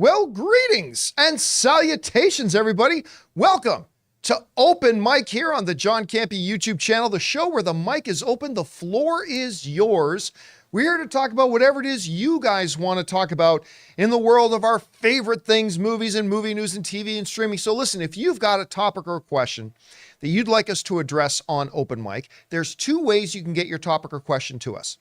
Well, greetings and salutations, everybody. Welcome to Open Mic here on the John Campea YouTube channel, the show where the mic is open, the floor is yours. We're here to talk about whatever it is you guys want to talk about in the world of our favorite things, movies and movie news and TV and streaming. So listen, if you've got a topic or a question that you'd like us to address on Open Mic, there's two ways you can get your topic or question to us.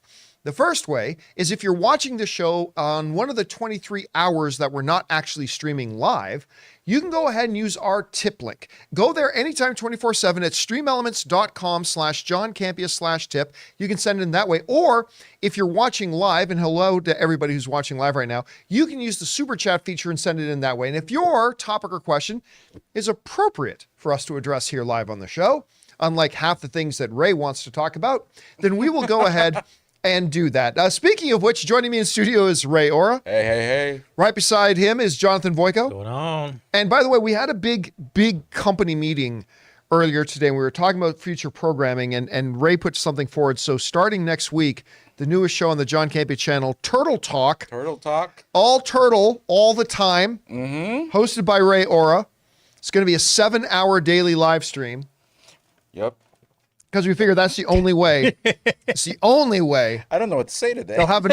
The first way is if you're watching the show on one of the 23 hours that we're not actually streaming live, you can go ahead and use our tip link. Go there anytime 24/7 at streamelements.com/JohnCampea/tip. You can send it in that way. Or if you're watching live, and hello to everybody who's watching live right now, you can use the super chat feature and send it in that way. And if your topic or question is appropriate for us to address here live on the show, unlike half the things that Ray wants to talk about, then we will go ahead and do that. Speaking of which, joining me in studio is Ray Ora. Hey. Right beside him is Jonathan Voico. What's going on? And by the way, we had a big company meeting earlier today. We were talking about future programming, and Ray put something forward. So starting next week, the newest show on the John Campea channel, Turtle Talk. All turtle, all the time. Hosted by Ray Ora. It's going to be a 7-hour daily live stream. Yep. Because we figure that's the only way. It's the only way. I don't know what to say today. They'll have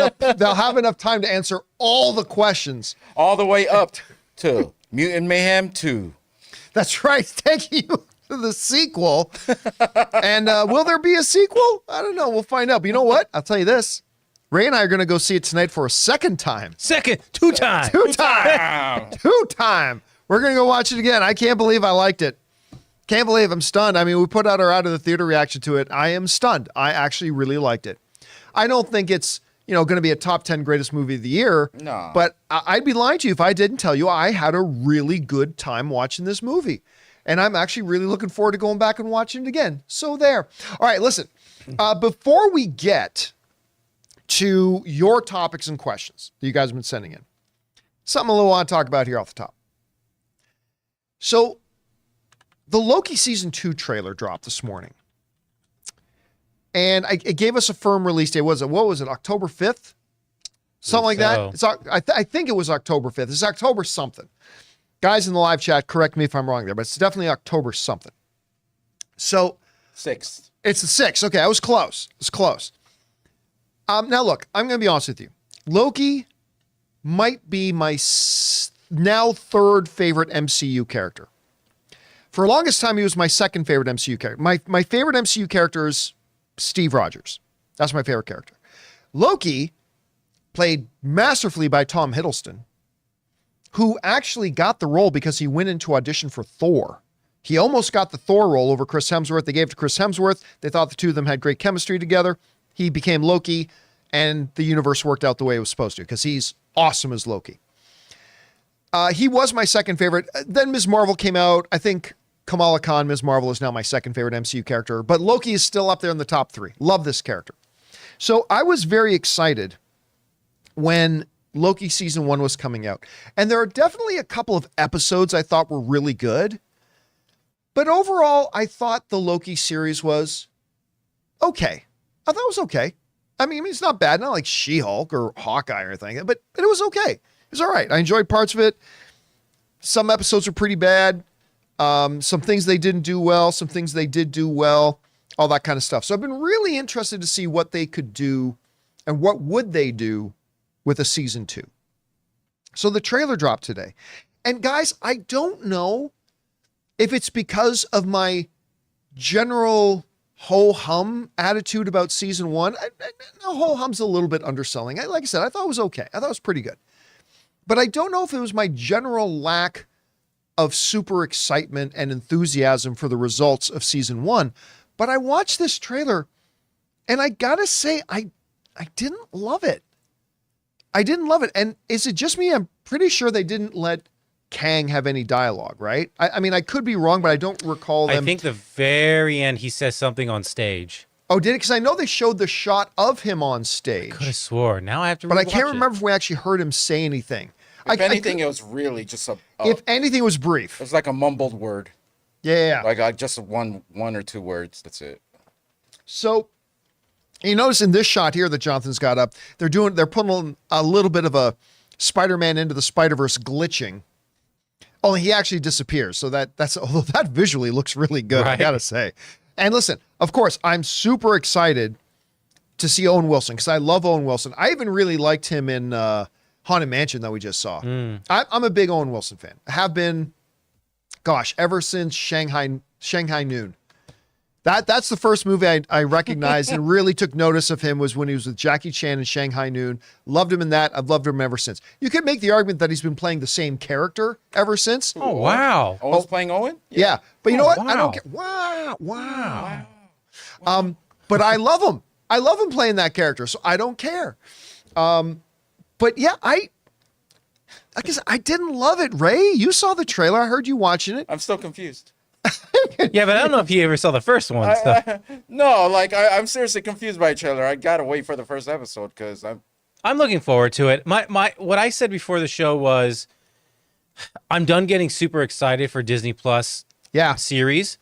enough time to answer all the questions. All the way up to Mutant Mayhem 2. That's right. Thank you to the sequel. And will there be a sequel? I don't know. We'll find out. But you know what? I'll tell you this. Ray and I are going to go see it tonight for a second time. Two time. We're going to go watch it again. I can't believe I liked it. Can't believe I'm stunned. I mean, we put out our out of the theater reaction to it. I am stunned. I actually really liked it. I don't think it's, going to be a top 10 greatest movie of the year. No. But I'd be lying to you if I didn't tell you I had a really good time watching this movie. And I'm actually really looking forward to going back and watching it again. So there. All right, listen. Before we get to your topics and questions that you guys have been sending in, something a little want to talk about here off the top. So, the Loki Season 2 trailer dropped this morning. And it gave us a firm release date. What was it, October 5th? Something like that? I think it was October 5th. It's October something. Guys in the live chat, correct me if I'm wrong there, but it's definitely October something. So 6th. It's the 6th. Okay, I was close. It's close. Now, look, I'm going to be honest with you. Loki might be my now third favorite MCU character. For the longest time, he was my second favorite MCU character. My favorite MCU character is Steve Rogers. That's my favorite character. Loki, played masterfully by Tom Hiddleston, who actually got the role because he went into audition for Thor. He almost got the Thor role over Chris Hemsworth. They gave it to Chris Hemsworth. They thought the two of them had great chemistry together. He became Loki, and the universe worked out the way it was supposed to because he's awesome as Loki. He was my second favorite. Then Ms. Marvel came out. I think Kamala Khan, Ms. Marvel, is now my second favorite MCU character, but Loki is still up there in the top 3. Love this character. So I was very excited when Loki Season 1 was coming out. And there are definitely a couple of episodes I thought were really good. But overall, I thought the Loki series was okay. I thought it was okay. I mean, it's not bad. Not like She-Hulk or Hawkeye or anything, but it was okay. It was all right. I enjoyed parts of it. Some episodes were pretty bad. Some things they didn't do well, some things they did do well, all that kind of stuff. So I've been really interested to see what they could do and what would they do with a season 2. So the trailer dropped today. And guys, I don't know if it's because of my general ho-hum attitude about season 1. Ho-hum's a little bit underselling. Like I said, I thought it was okay. I thought it was pretty good. But I don't know if it was my general lack of super excitement and enthusiasm for the results of season 1. But I watched this trailer and I gotta say, I didn't love it. I didn't love it. And is it just me? I'm pretty sure they didn't let Kang have any dialogue, right? I mean, I could be wrong, but I don't recall them. I think the very end, he says something on stage. Oh, did it? Because I know they showed the shot of him on stage. I could have swore. Now I have to But I can't remember if we actually heard him say anything. If anything, it was really just if anything, it was brief. It was like a mumbled word. Yeah. Like just one or two words. That's it. So you notice in this shot here that Jonathan's got up, they're putting a little bit of a Spider-Man Into the Spider-Verse glitching. Only he actually disappears. So although that visually looks really good, I Right. gotta say. And listen, of course, I'm super excited to see Owen Wilson because I love Owen Wilson. I even really liked him in Haunted Mansion that we just saw. I'm a big Owen Wilson fan. I have been, gosh, ever since Shanghai Noon. That's the first movie I recognized and really took notice of him was when he was with Jackie Chan in Shanghai Noon. Loved him in that. I've loved him ever since. You could make the argument that he's been playing the same character ever since. Oh, wow. Owen's playing Owen? Yeah. But you know what? I wow. don't care. Wow. But I love him. I love him playing that character, so I don't care. But yeah, I guess I didn't love it. Ray, you saw the trailer. I heard you watching it. I'm still confused. Yeah, but I don't know if you ever saw the first one. So. No, like I'm seriously confused by the trailer. I gotta wait for the first episode because I'm looking forward to it. My what I said before the show was I'm done getting super excited for Disney Plus series.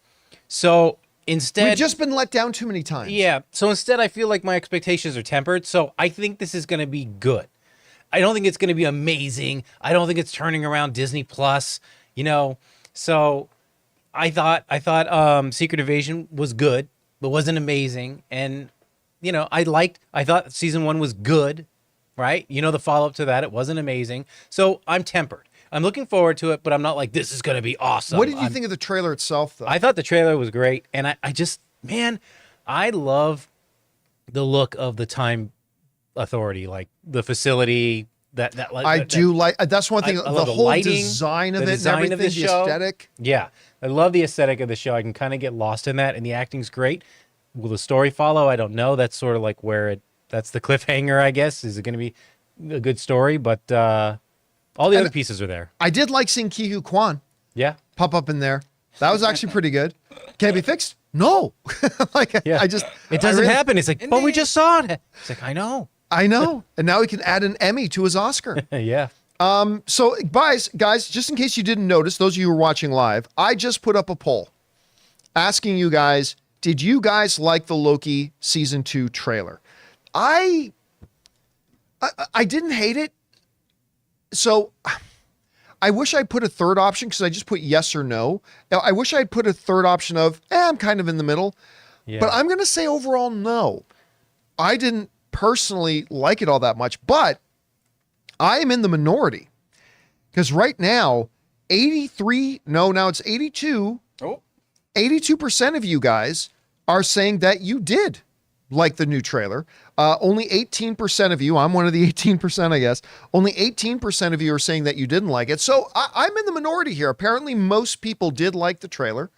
So instead, We've just been let down too many times. yeah. So instead, I feel like my expectations are tempered. So I think this is going to be good. I don't think it's going to be amazing. I don't think it's turning around Disney Plus. So I thought Secret Invasion was good, but wasn't amazing. And I thought season 1 was good, right? The follow-up to that, it wasn't amazing. So I'm tempered. I'm looking forward to it, but I'm not like, this is going to be awesome. What did you think of the trailer itself, though? I thought the trailer was great. And I just, man, I love the look of the Time Authority, like the facility that's one thing. I The love the whole lighting, design of the it, design and of everything, the the show. aesthetic. Yeah, I love the aesthetic of the show. I can kind of get lost in that, and the acting's great. Will the story follow? I don't know. That's sort of like that's the cliffhanger, I guess. Is it going to be a good story? But all the other pieces are there. I did like seeing Ki-Hu Kwan Yeah. pop up in there. That was actually pretty good. Can it be fixed? No. Yeah. It doesn't happen. It's like, but we just saw it. It's like, I know. And now he can add an Emmy to his Oscar. Yeah. So guys, just in case you didn't notice, those of you who are watching live, I just put up a poll asking you guys, did you guys like the Loki season 2 trailer? I didn't hate it. So I wish I'd put a third option because I just put yes or no. Now, I wish I'd put a third option of, I'm kind of in the middle. Yeah. But I'm going to say overall, no. I didn't personally like it all that much, but I am in the minority because right now, 82%, 82% of you guys are saying that you did like the new trailer. Only 18% of you, I'm one of the 18%, I guess. Only 18% of you are saying that you didn't like it. So I'm in the minority here. Apparently, most people did like the trailer.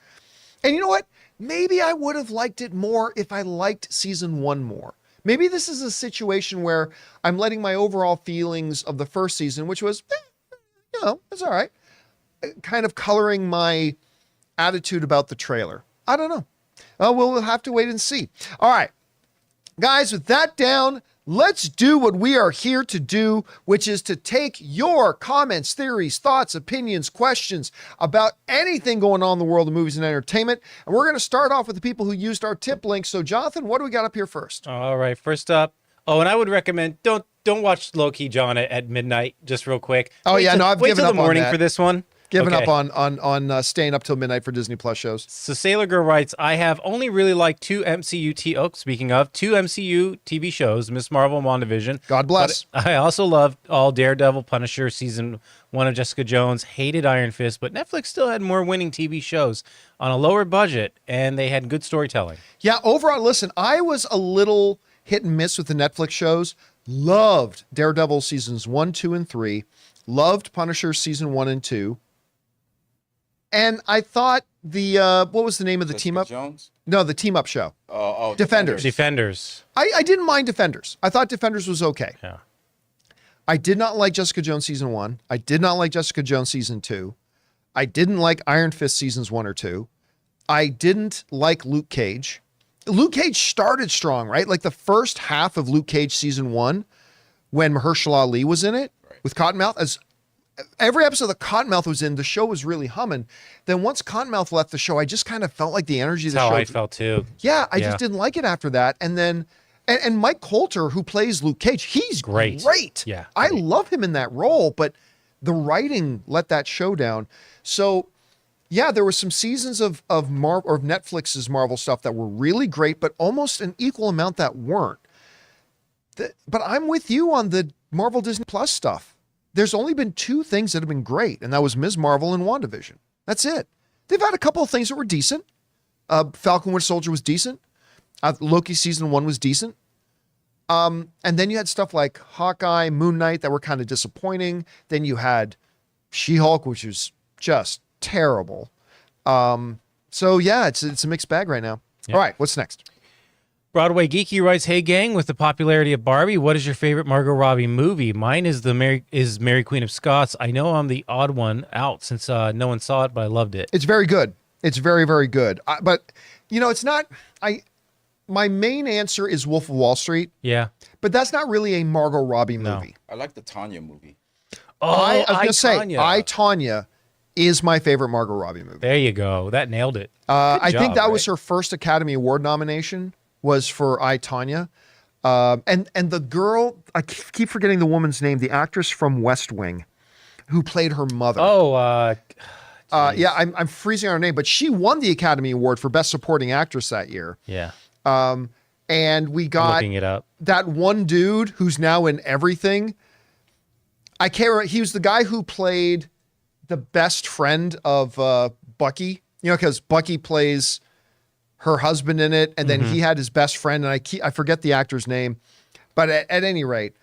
And you know what? Maybe I would have liked it more if I liked season 1 more. Maybe this is a situation where I'm letting my overall feelings of the first season, which was, it's all right, kind of coloring my attitude about the trailer. I don't know. We'll have to wait and see. All right. Guys, with that down, let's do what we are here to do, which is to take your comments, theories, thoughts, opinions, questions about anything going on in the world of movies and entertainment. And we're going to start off with the people who used our tip link. So, Jonathan, what do we got up here first? All right. First up. Oh, and I would recommend don't watch Loki, John, at midnight. Just real quick. I've given up wait till the on morning that. for this one. Giving Okay. up on staying up till midnight for Disney Plus shows. So Sailor Girl writes, I have only really liked two MCU TV shows, Miss Marvel and WandaVision. God bless. But I also loved all Daredevil, Punisher, season 1 of Jessica Jones, hated Iron Fist, but Netflix still had more winning TV shows on a lower budget, and they had good storytelling. Yeah, overall, listen, I was a little hit and miss with the Netflix shows. Loved Daredevil seasons 1, 2, and 3. Loved Punisher season 1 and 2. And I thought what was the name of the team up? Jones? No, the team up show. Oh, Defenders. Defenders. I didn't mind Defenders. I thought Defenders was okay. Yeah. I did not like Jessica Jones season 1. I did not like Jessica Jones season 2. I didn't like Iron Fist seasons 1 or 2. I didn't like Luke Cage. Luke Cage started strong, right? Like the first half of Luke Cage season 1, when Mahershala Ali was in it with Cottonmouth, as every episode that Cottonmouth was in, the show was really humming. Then once Cottonmouth left the show, I just kind of felt like the energy of the That's show. how I felt too. Yeah, I just didn't like it after that. And then And Mike Coulter, who plays Luke Cage, he's great. Yeah, I great. love him in that role, but the writing let that show down. So, yeah, there were some seasons of Netflix's Marvel stuff that were really great, but almost an equal amount that weren't. But I'm with you on the Marvel Disney Plus stuff. There's only been 2 things that have been great, and that was Ms. Marvel and WandaVision. That's it. They've had a couple of things that were decent. Falcon Winter Soldier was decent. Loki season 1 was decent. And then you had stuff like Hawkeye, Moon Knight that were kind of disappointing. Then you had She-Hulk, which was just terrible. So yeah, it's a mixed bag right now. Yep. All right, what's next? Broadway Geeky writes, "Hey gang, with the popularity of Barbie, what is your favorite Margot Robbie movie? Mine is Mary Queen of Scots. I know I'm the odd one out since no one saw it, but I loved it." It's very good. It's very, very good. But it's not. My main answer is Wolf of Wall Street. Yeah, but that's not really a Margot Robbie No. movie. I like the Tanya movie. I was going to say, Tonya. I, Tonya is my favorite Margot Robbie movie. There you go. That nailed it. I think job, that was right? her first Academy Award nomination, was for I, Tonya. And the girl, I keep forgetting the woman's name, the actress from West Wing who played her mother. Yeah, I'm freezing on her name, but she won the Academy Award for Best Supporting Actress that year. Yeah. And we got Looking it up. that one dude who's now in everything. I can't remember. He was the guy who played the best friend of Bucky, because Bucky plays her husband in it. And then he had his best friend, and I forget the actor's name. But at any rate,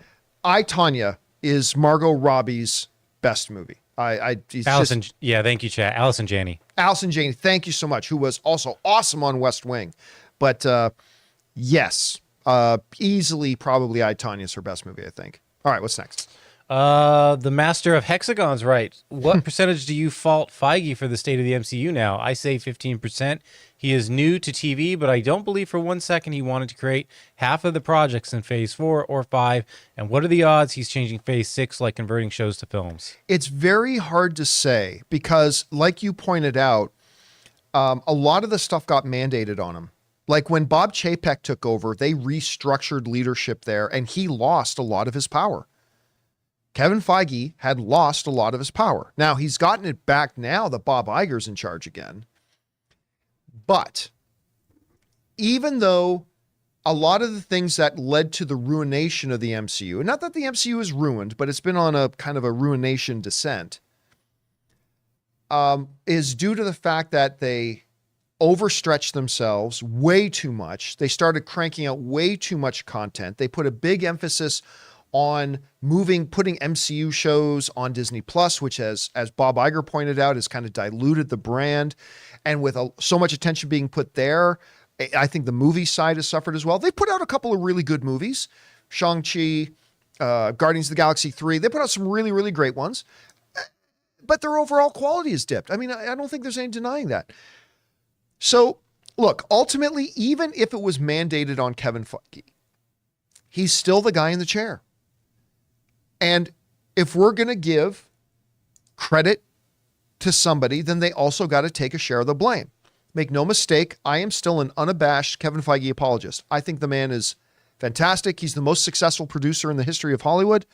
I, Tonya is Margot Robbie's best movie. Allison, thank you, Chad. Allison Janney. Allison Janney, thank you so much, who was also awesome on West Wing. But yes, easily probably I, Tonya is her best movie, I think. All right, what's next? The Master of Hexagons, right? What percentage do you fault Feige for the state of the MCU now? I say 15%. He is new to TV, but I don't believe for 1 second he wanted to create half of the projects in Phase 4 or 5. And what are the odds he's changing Phase 6, like converting shows to films? It's very hard to say because, like you pointed out, a lot of the stuff got mandated on him. Like when Bob Chapek took over, they restructured leadership there, and he lost a lot of his power. Kevin Feige had lost a lot of his power. Now, he's gotten it back now that Bob Iger's in charge again. But even though a lot of the things that led to the ruination of the MCU, and not that the MCU is ruined, but it's been on a kind of a ruination descent, is due to the fact that they overstretched themselves way too much. They started cranking out way too much content. They put a big emphasis on putting MCU shows on Disney Plus, which as Bob Iger pointed out, has kind of diluted the brand. And with so much attention being put there, I think the movie side has suffered as well. They put out a couple of really good movies. Shang-Chi, Guardians of the Galaxy 3. They put out some really, really great ones. But their overall quality has dipped. I mean, I don't think there's any denying that. So, look, ultimately, even if it was mandated on Kevin Feige, he's still the guy in the chair. And if we're going to give credit to somebody, then they also got to take a share of the blame. Make no mistake, I am still an unabashed Kevin Feige apologist. I think the man is fantastic. He's the most successful producer in the history of Hollywood.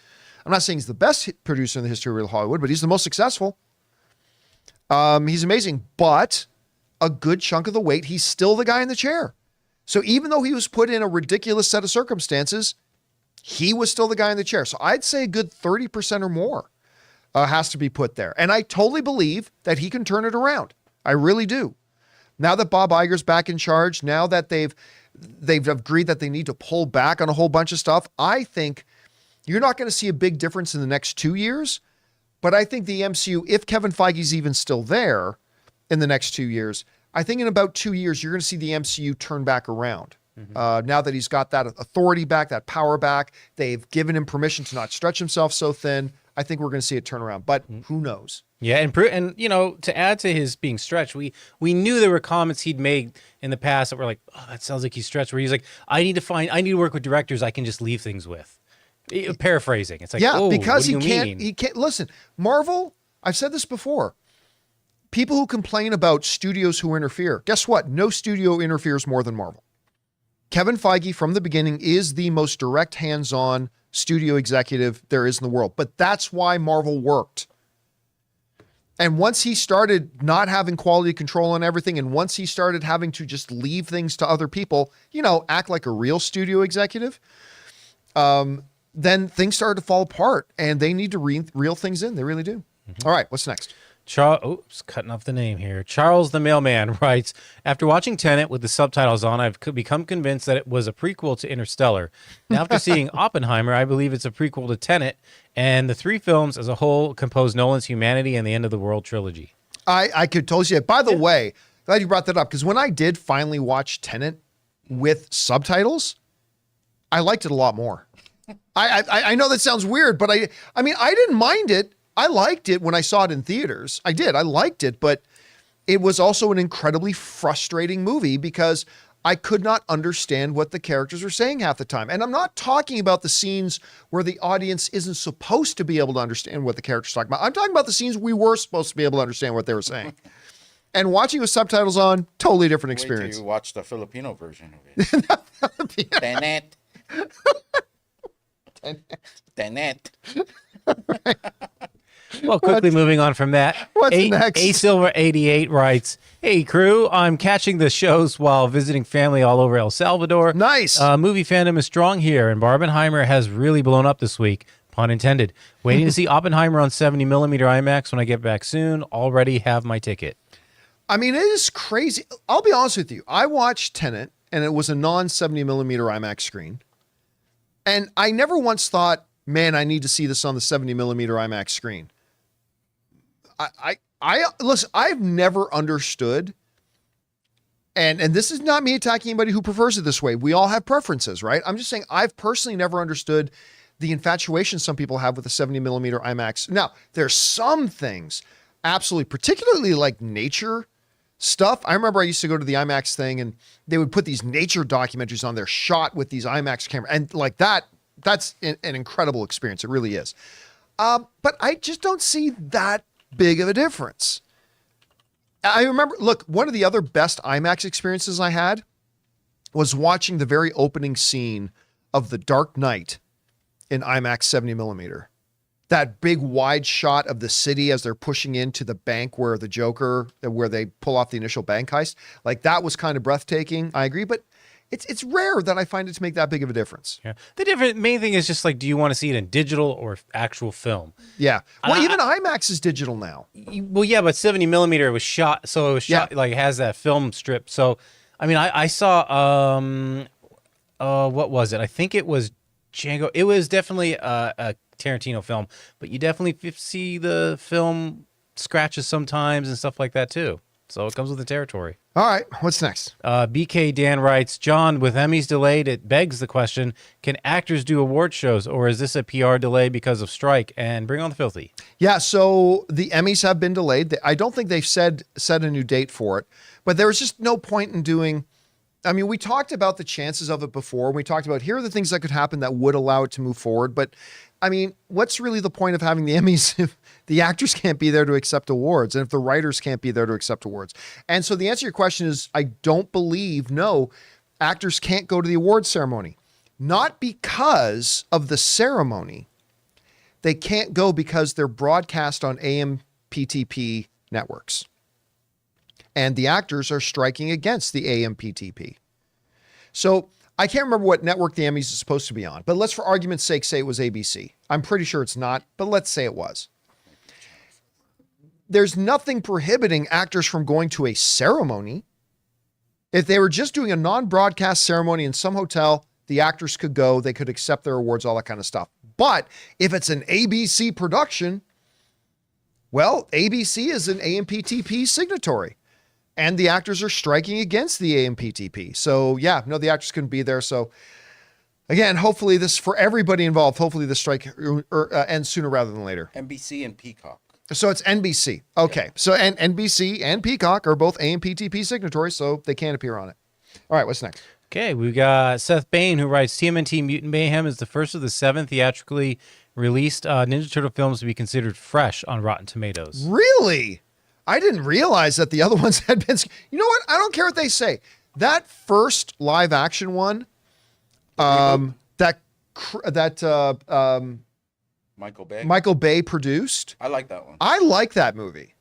I'm not saying he's the best producer in the history of Hollywood, but he's the most successful. He's amazing, but a good chunk of the weight, he's still the guy in the chair. So even though he was put in a ridiculous set of circumstances, he was still the guy in the chair. So I'd say a good 30% or more has to be put there. And I totally believe that he can turn it around. I really do. Now that Bob Iger's back in charge, now that they've agreed that they need to pull back on a whole bunch of stuff, I think you're not going to see a big difference in the next 2 years. But I think the MCU, if Kevin Feige's even still there in the next 2 years, I think in about 2 years, you're going to see the MCU turn back around. Now that he's got that authority back, that power back, they've given him permission to not stretch himself so thin. I think we're going to see it turn around, but who knows? Yeah, and to add to his being stretched, we knew there were comments he'd made in the past that were like, "Oh, that sounds like he's stretched." Where he's like, "I need to work with directors I can just leave things with." Paraphrasing, it's like, because what do you mean? He can't listen. Marvel, I've said this before. People who complain about studios who interfere, guess what? No studio interferes more than Marvel. Kevin Feige from the beginning is the most direct hands-on studio executive there is in the world. But that's why Marvel worked. And once he started not having quality control on everything, and once he started having to just leave things to other people, act like a real studio executive, then things started to fall apart, and they need to reel things in. They really do. All right, what's next? Oops, cutting off the name here. Charles the Mailman writes, after watching Tenet with the subtitles on, I've become convinced that it was a prequel to Interstellar. Now, after seeing Oppenheimer, I believe it's a prequel to Tenet, and the three films as a whole compose Nolan's Humanity and the End of the World trilogy. I could totally see it. By the way, glad you brought that up, because when I did finally watch Tenet with subtitles, I liked it a lot more. I know that sounds weird, but I mean, I didn't mind it. I liked it when I saw it in theaters. I did. I liked it, but it was also an incredibly frustrating movie because I could not understand what the characters were saying half the time. And I'm not talking about the scenes where the audience isn't supposed to be able to understand what the characters are talking about. I'm talking about the scenes we were supposed to be able to understand what they were saying. And watching with subtitles on, totally different experience. Wait till you watch the Filipino version of it. Tenet. Tenet. Well, quickly moving on from that. What's next? A Silver 88 writes, hey, crew, I'm catching the shows while visiting family all over El Salvador. Nice. Movie fandom is strong here, and Barbenheimer has really blown up this week. Pun intended. Waiting to see Oppenheimer on 70mm IMAX when I get back soon. Already have my ticket. I mean, it is crazy. I'll be honest with you. I watched Tenet, and it was a non-70mm IMAX screen. And I never once thought, man, I need to see this on the 70mm IMAX screen. I listen, I've never understood, and this is not me attacking anybody who prefers it this way. We all have preferences, right? I'm just saying I've personally never understood the infatuation some people have with the 70mm IMAX. Now, there's some things, absolutely, particularly like nature stuff. I remember I used to go to the IMAX thing, and they would put these nature documentaries on there shot with these IMAX cameras, and like that's an incredible experience. It really is. But I just don't see that big of a difference. I remember, look, one of the other best IMAX experiences I had was watching the very opening scene of The Dark Knight in IMAX 70mm. That big wide shot of the city as they're pushing into the bank where they pull off the initial bank heist. Like, that was kind of breathtaking. I agree, but it's rare that I find it to make that big of a difference. Yeah. The main thing is just like, do you want to see it in digital or actual film? Yeah. Well, even IMAX is digital now. Well, yeah, but 70mm was shot, so it was shot like it has that film strip. So, I mean, I saw what was it? I think it was Django. It was definitely a Tarantino film, but you definitely see the film scratches sometimes and stuff like that too. So it comes with the territory. All right, what's next? BK Dan writes, John, with Emmys delayed, it begs the question, can actors do award shows, or is this a PR delay because of strike? And bring on the filthy. Yeah, so the Emmys have been delayed. I don't think they've set a new date for it, but there was just no point in doing... I mean, we talked about the chances of it before. We talked about here are the things that could happen that would allow it to move forward. But I mean, what's really the point of having the Emmys if the actors can't be there to accept awards and if the writers can't be there to accept awards? And so the answer to your question is, I don't believe, no, actors can't go to the awards ceremony. Not because of the ceremony. They can't go because they're broadcast on AMPTP networks. And the actors are striking against the AMPTP. So I can't remember what network the Emmys is supposed to be on, but let's, for argument's sake, say it was ABC. I'm pretty sure it's not, but let's say it was. There's nothing prohibiting actors from going to a ceremony. If they were just doing a non-broadcast ceremony in some hotel, the actors could go, they could accept their awards, all that kind of stuff. But if it's an ABC production, well, ABC is an AMPTP signatory. And the actors are striking against the AMPTP. So yeah, no, the actors couldn't be there. So again, hopefully this, for everybody involved, hopefully the strike ends sooner rather than later. NBC and Peacock. So it's NBC. Okay. Yeah. So and NBC and Peacock are both AMPTP signatories, so they can't appear on it. All right, what's next? Okay, we got Seth Bain, who writes, TMNT Mutant Mayhem is the first of the 7 theatrically released Ninja Turtle films to be considered fresh on Rotten Tomatoes. Really? I didn't realize that the other ones had been... You know what? I don't care what they say. That first live action one, that Michael Bay produced. I like that one. I like that movie.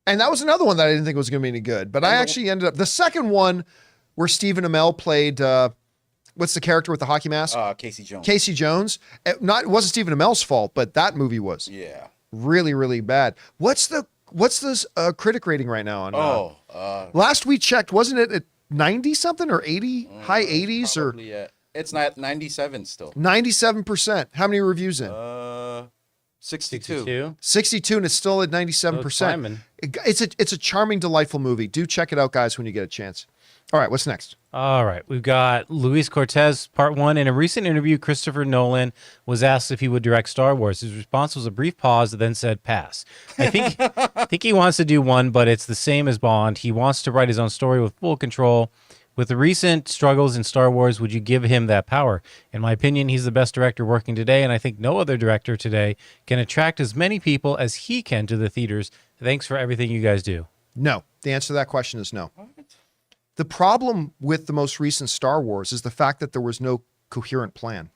And that was another one that I didn't think was going to be any good. But I actually ended up... The second one where Stephen Amell played... what's the character with the hockey mask? Casey Jones. Casey Jones. It wasn't Stephen Amell's fault, but that movie was really, really bad. What's this critic rating right now on... last we checked, wasn't it at 90 something or 80? High 80s or... Yeah. It's not 97 still. 97%. How many reviews in? 62. 62, and it's still at 97%. It's a charming, delightful movie. Do check it out, guys, when you get a chance. All right, what's next? All right, we've got Luis Cortez, part 1. In a recent interview, Christopher Nolan was asked if he would direct Star Wars. His response was a brief pause, then said, pass. I think he wants to do one, but it's the same as Bond. He wants to write his own story with full control. With the recent struggles in Star Wars, would you give him that power? In my opinion, he's the best director working today, and I think no other director today can attract as many people as he can to the theaters. Thanks for everything you guys do. No. The answer to that question is no. The problem with the most recent Star Wars is the fact that there was no coherent plan.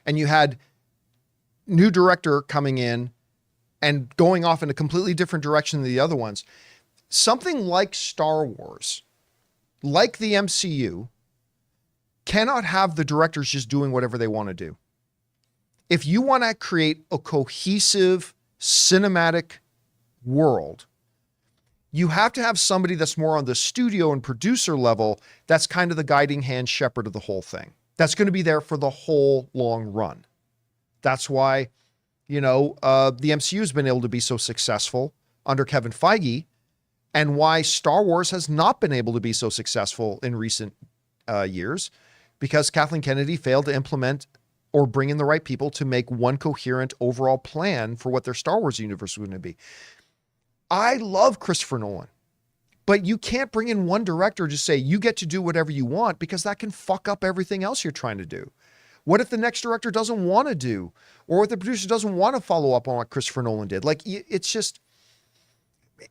And you had new director coming in and going off in a completely different direction than the other ones. Something like Star Wars, like the MCU, cannot have the directors just doing whatever they want to do. If you want to create a cohesive cinematic world, you have to have somebody that's more on the studio and producer level that's kind of the guiding hand shepherd of the whole thing. That's going to be there for the whole long run. That's why, the MCU has been able to be so successful under Kevin Feige, and why Star Wars has not been able to be so successful in recent years, because Kathleen Kennedy failed to implement or bring in the right people to make one coherent overall plan for what their Star Wars universe was going to be. I love Christopher Nolan, but you can't bring in one director to say you get to do whatever you want, because that can fuck up everything else you're trying to do. What if the next director doesn't want to do, or if the producer doesn't want to follow up on what Christopher Nolan did? Like, it's just...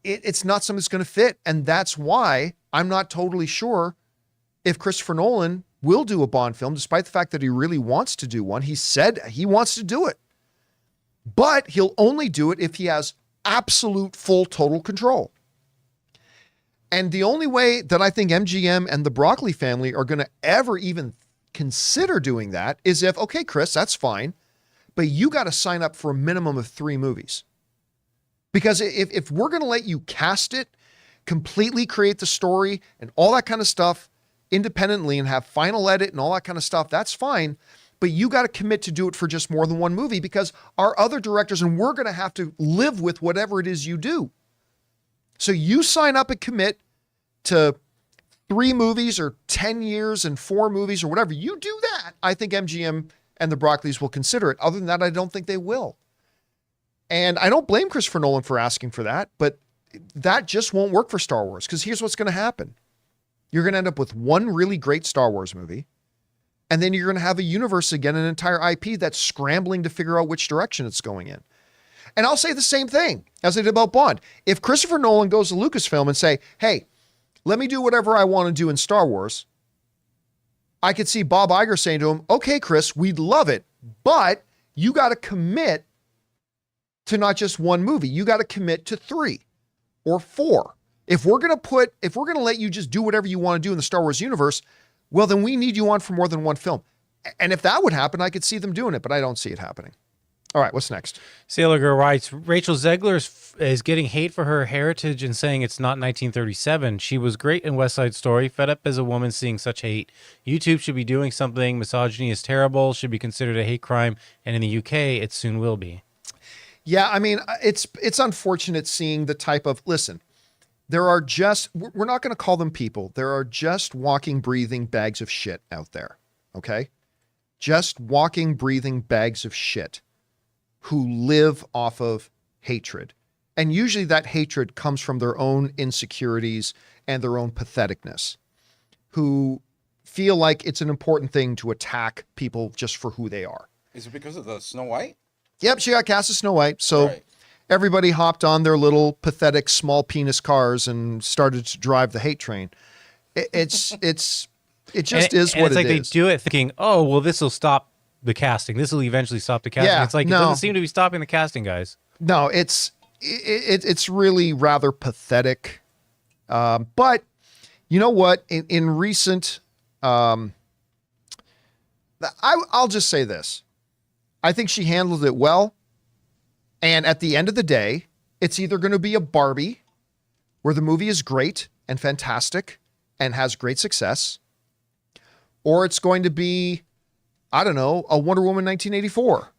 It's not something that's going to fit. And that's why I'm not totally sure if Christopher Nolan will do a Bond film, despite the fact that he really wants to do one. He said he wants to do it, but he'll only do it if he has absolute, full, total control. And the only way that I think MGM and the Broccoli family are going to ever even consider doing that is if, okay, Chris, that's fine, but you got to sign up for a minimum of 3 movies. Because if we're going to let you cast it, completely create the story and all that kind of stuff independently and have final edit and all that kind of stuff, that's fine. But you got to commit to do it for just more than one movie, because our other directors and we're going to have to live with whatever it is you do. So you sign up and commit to 3 movies or 10 years and 4 movies or whatever. You do that. I think MGM and the Broccoli's will consider it. Other than that, I don't think they will. And I don't blame Christopher Nolan for asking for that, but that just won't work for Star Wars, because here's what's going to happen. You're going to end up with one really great Star Wars movie, and then you're going to have a universe again, an entire IP that's scrambling to figure out which direction it's going in. And I'll say the same thing as I did about Bond. If Christopher Nolan goes to Lucasfilm and say, hey, let me do whatever I want to do in Star Wars, I could see Bob Iger saying to him, okay, Chris, we'd love it, but you got to commit to not just one movie. You got to commit to 3 or 4. If we're going to let you just do whatever you want to do in the Star Wars universe, well, then we need you on for more than one film. And if that would happen, I could see them doing it, but I don't see it happening. All right, what's next? Sailor Girl writes, Rachel Ziegler is getting hate for her heritage and saying it's not 1937. She was great in West Side Story. Fed up as a woman seeing such hate. YouTube should be doing something. Misogyny is terrible. Should be considered a hate crime. And in the UK, it soon will be. Yeah, I mean, it's unfortunate seeing the type of, listen, there are just, we're not going to call them people. There are just walking, breathing bags of shit out there, okay? Just walking, breathing bags of shit who live off of hatred. And usually that hatred comes from their own insecurities and their own patheticness, who feel like it's an important thing to attack people just for who they are. Is it because of the Snow White? Yep, she got cast as Snow White. So Right. Everybody hopped on their little pathetic small penis cars and started to drive the hate train. It just And is and what it's like it they is. do it thinking, oh, well, this will stop the casting. This will eventually stop the casting. Yeah, It's like it no. doesn't seem to be stopping the casting, guys. No, it's really rather pathetic. But you know what? In recent, I'll just say this. I think she handled it well. And at the end of the day, it's either going to be a Barbie, where the movie is great and fantastic and has great success, or it's going to be, I don't know, a Wonder Woman 1984,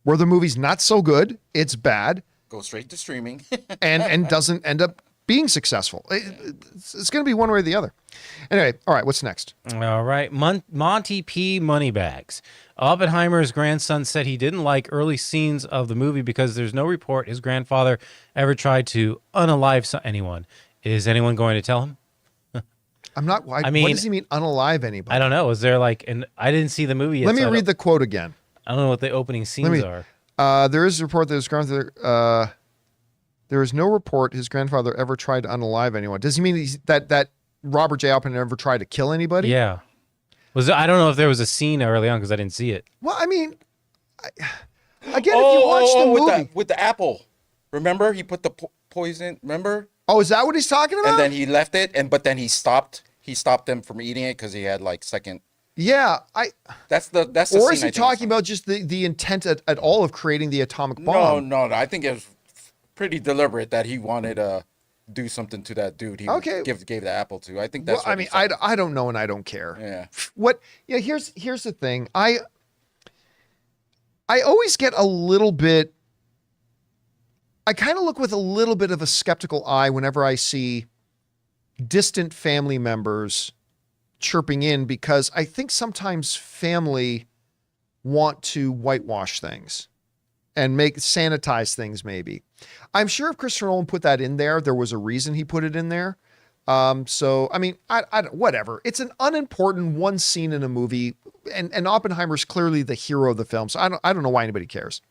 where the movie's not so good, it's bad, Go straight to streaming. and doesn't end up being successful. It's going to be one way or the other. Anyway, all right, what's next? All right. Monty P. Moneybags. Oppenheimer's grandson said he didn't like early scenes of the movie because there's no report his grandfather ever tried to unalive anyone. Is anyone going to tell him? I'm not. I mean, what does he mean unalive anybody? I don't know. Is there like, and I didn't see the movie yet. Let me so read the quote again. I don't know what the opening scenes are. There is a report that his grandfather. There is no report his grandfather ever tried to unalive anyone. Does he mean that Robert J. Oppenheimer never tried to kill anybody? Yeah. I don't know if there was a scene early on because I didn't see it. Well, I mean, again, if you watch the movie, with the apple, remember he put the poison. Remember? Oh, is that what he's talking about? And then he left it, but then he stopped. He stopped them from eating it because he had like second. Yeah, That's the. Or is scene he talking about just the intent at all of creating the atomic bomb? No. I think it was pretty deliberate that he wanted to do something to that dude. He gave the apple to. I think that's. Well, what I don't know, and I don't care. Yeah. What? Yeah. Here's the thing. I always get a little bit. I kind of look with a little bit of a skeptical eye whenever I see distant family members chirping in, because I think sometimes family want to whitewash things and sanitize things. Maybe. I'm sure if Christopher Nolan put that in there was a reason he put it in there. So, I mean, whatever. It's an unimportant one scene in a movie, and Oppenheimer's clearly the hero of the film. So I don't know why anybody cares.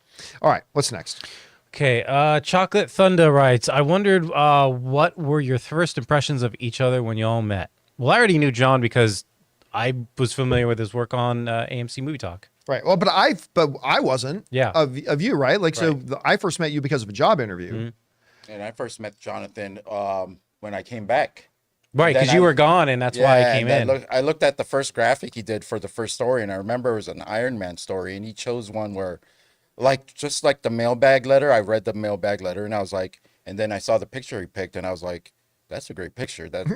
All right, what's next? Okay, Chocolate Thunder writes, I wondered what were your first impressions of each other when you all met? Well, I already knew John because I was familiar with his work on AMC Movie Talk. Right. Well, but I wasn't. Yeah. Of you, right? Like, Right. So I first met you because of a job interview. Mm-hmm. And I first met Jonathan when I came back. Right, because you were gone, and that's why I came in. I looked at the first graphic he did for the first story, and I remember it was an Iron Man story, and he chose one where, just like the mailbag letter, I read the mailbag letter, and I was like, and then I saw the picture he picked, and I was like, that's a great picture. That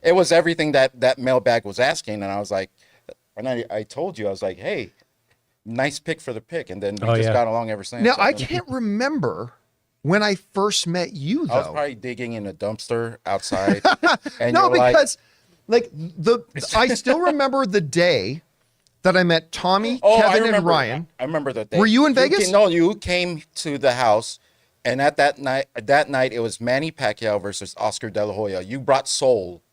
it was everything that mailbag was asking, and I was like, and I told you, I was like, hey, nice pick for the pick, and then we got along ever since. Now, I can't remember when I first met you, though. I was probably digging in a dumpster outside. And no, you're because I still remember the day that I met Tommy, Kevin, and Ryan. I remember that day. Were you in Vegas? You came to the house, and at that night, it was Manny Pacquiao versus Oscar De La Hoya. You brought Soul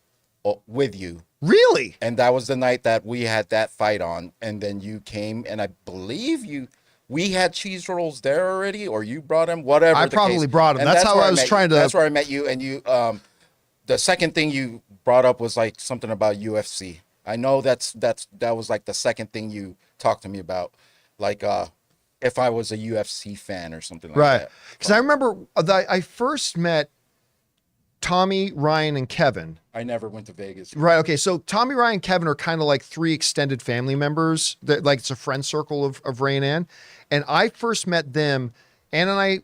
with you. Really? And that was the night that we had that fight on. And then you came, and I believe we had cheese rolls there already, or you brought them, whatever. I probably brought them. That's how I was trying to. That's where I met you. And you, the second thing you brought up was like something about UFC. I know that was like the second thing you talked to me about, like if I was a UFC fan or something like that. Right. Because I remember I first met Tommy, Ryan, and Kevin. I never went to Vegas. Right. Okay. So Tommy, Ryan, and Kevin are kind of like three extended family members. Like it's a friend circle of Ray and Ann. And I first met them. Ann and I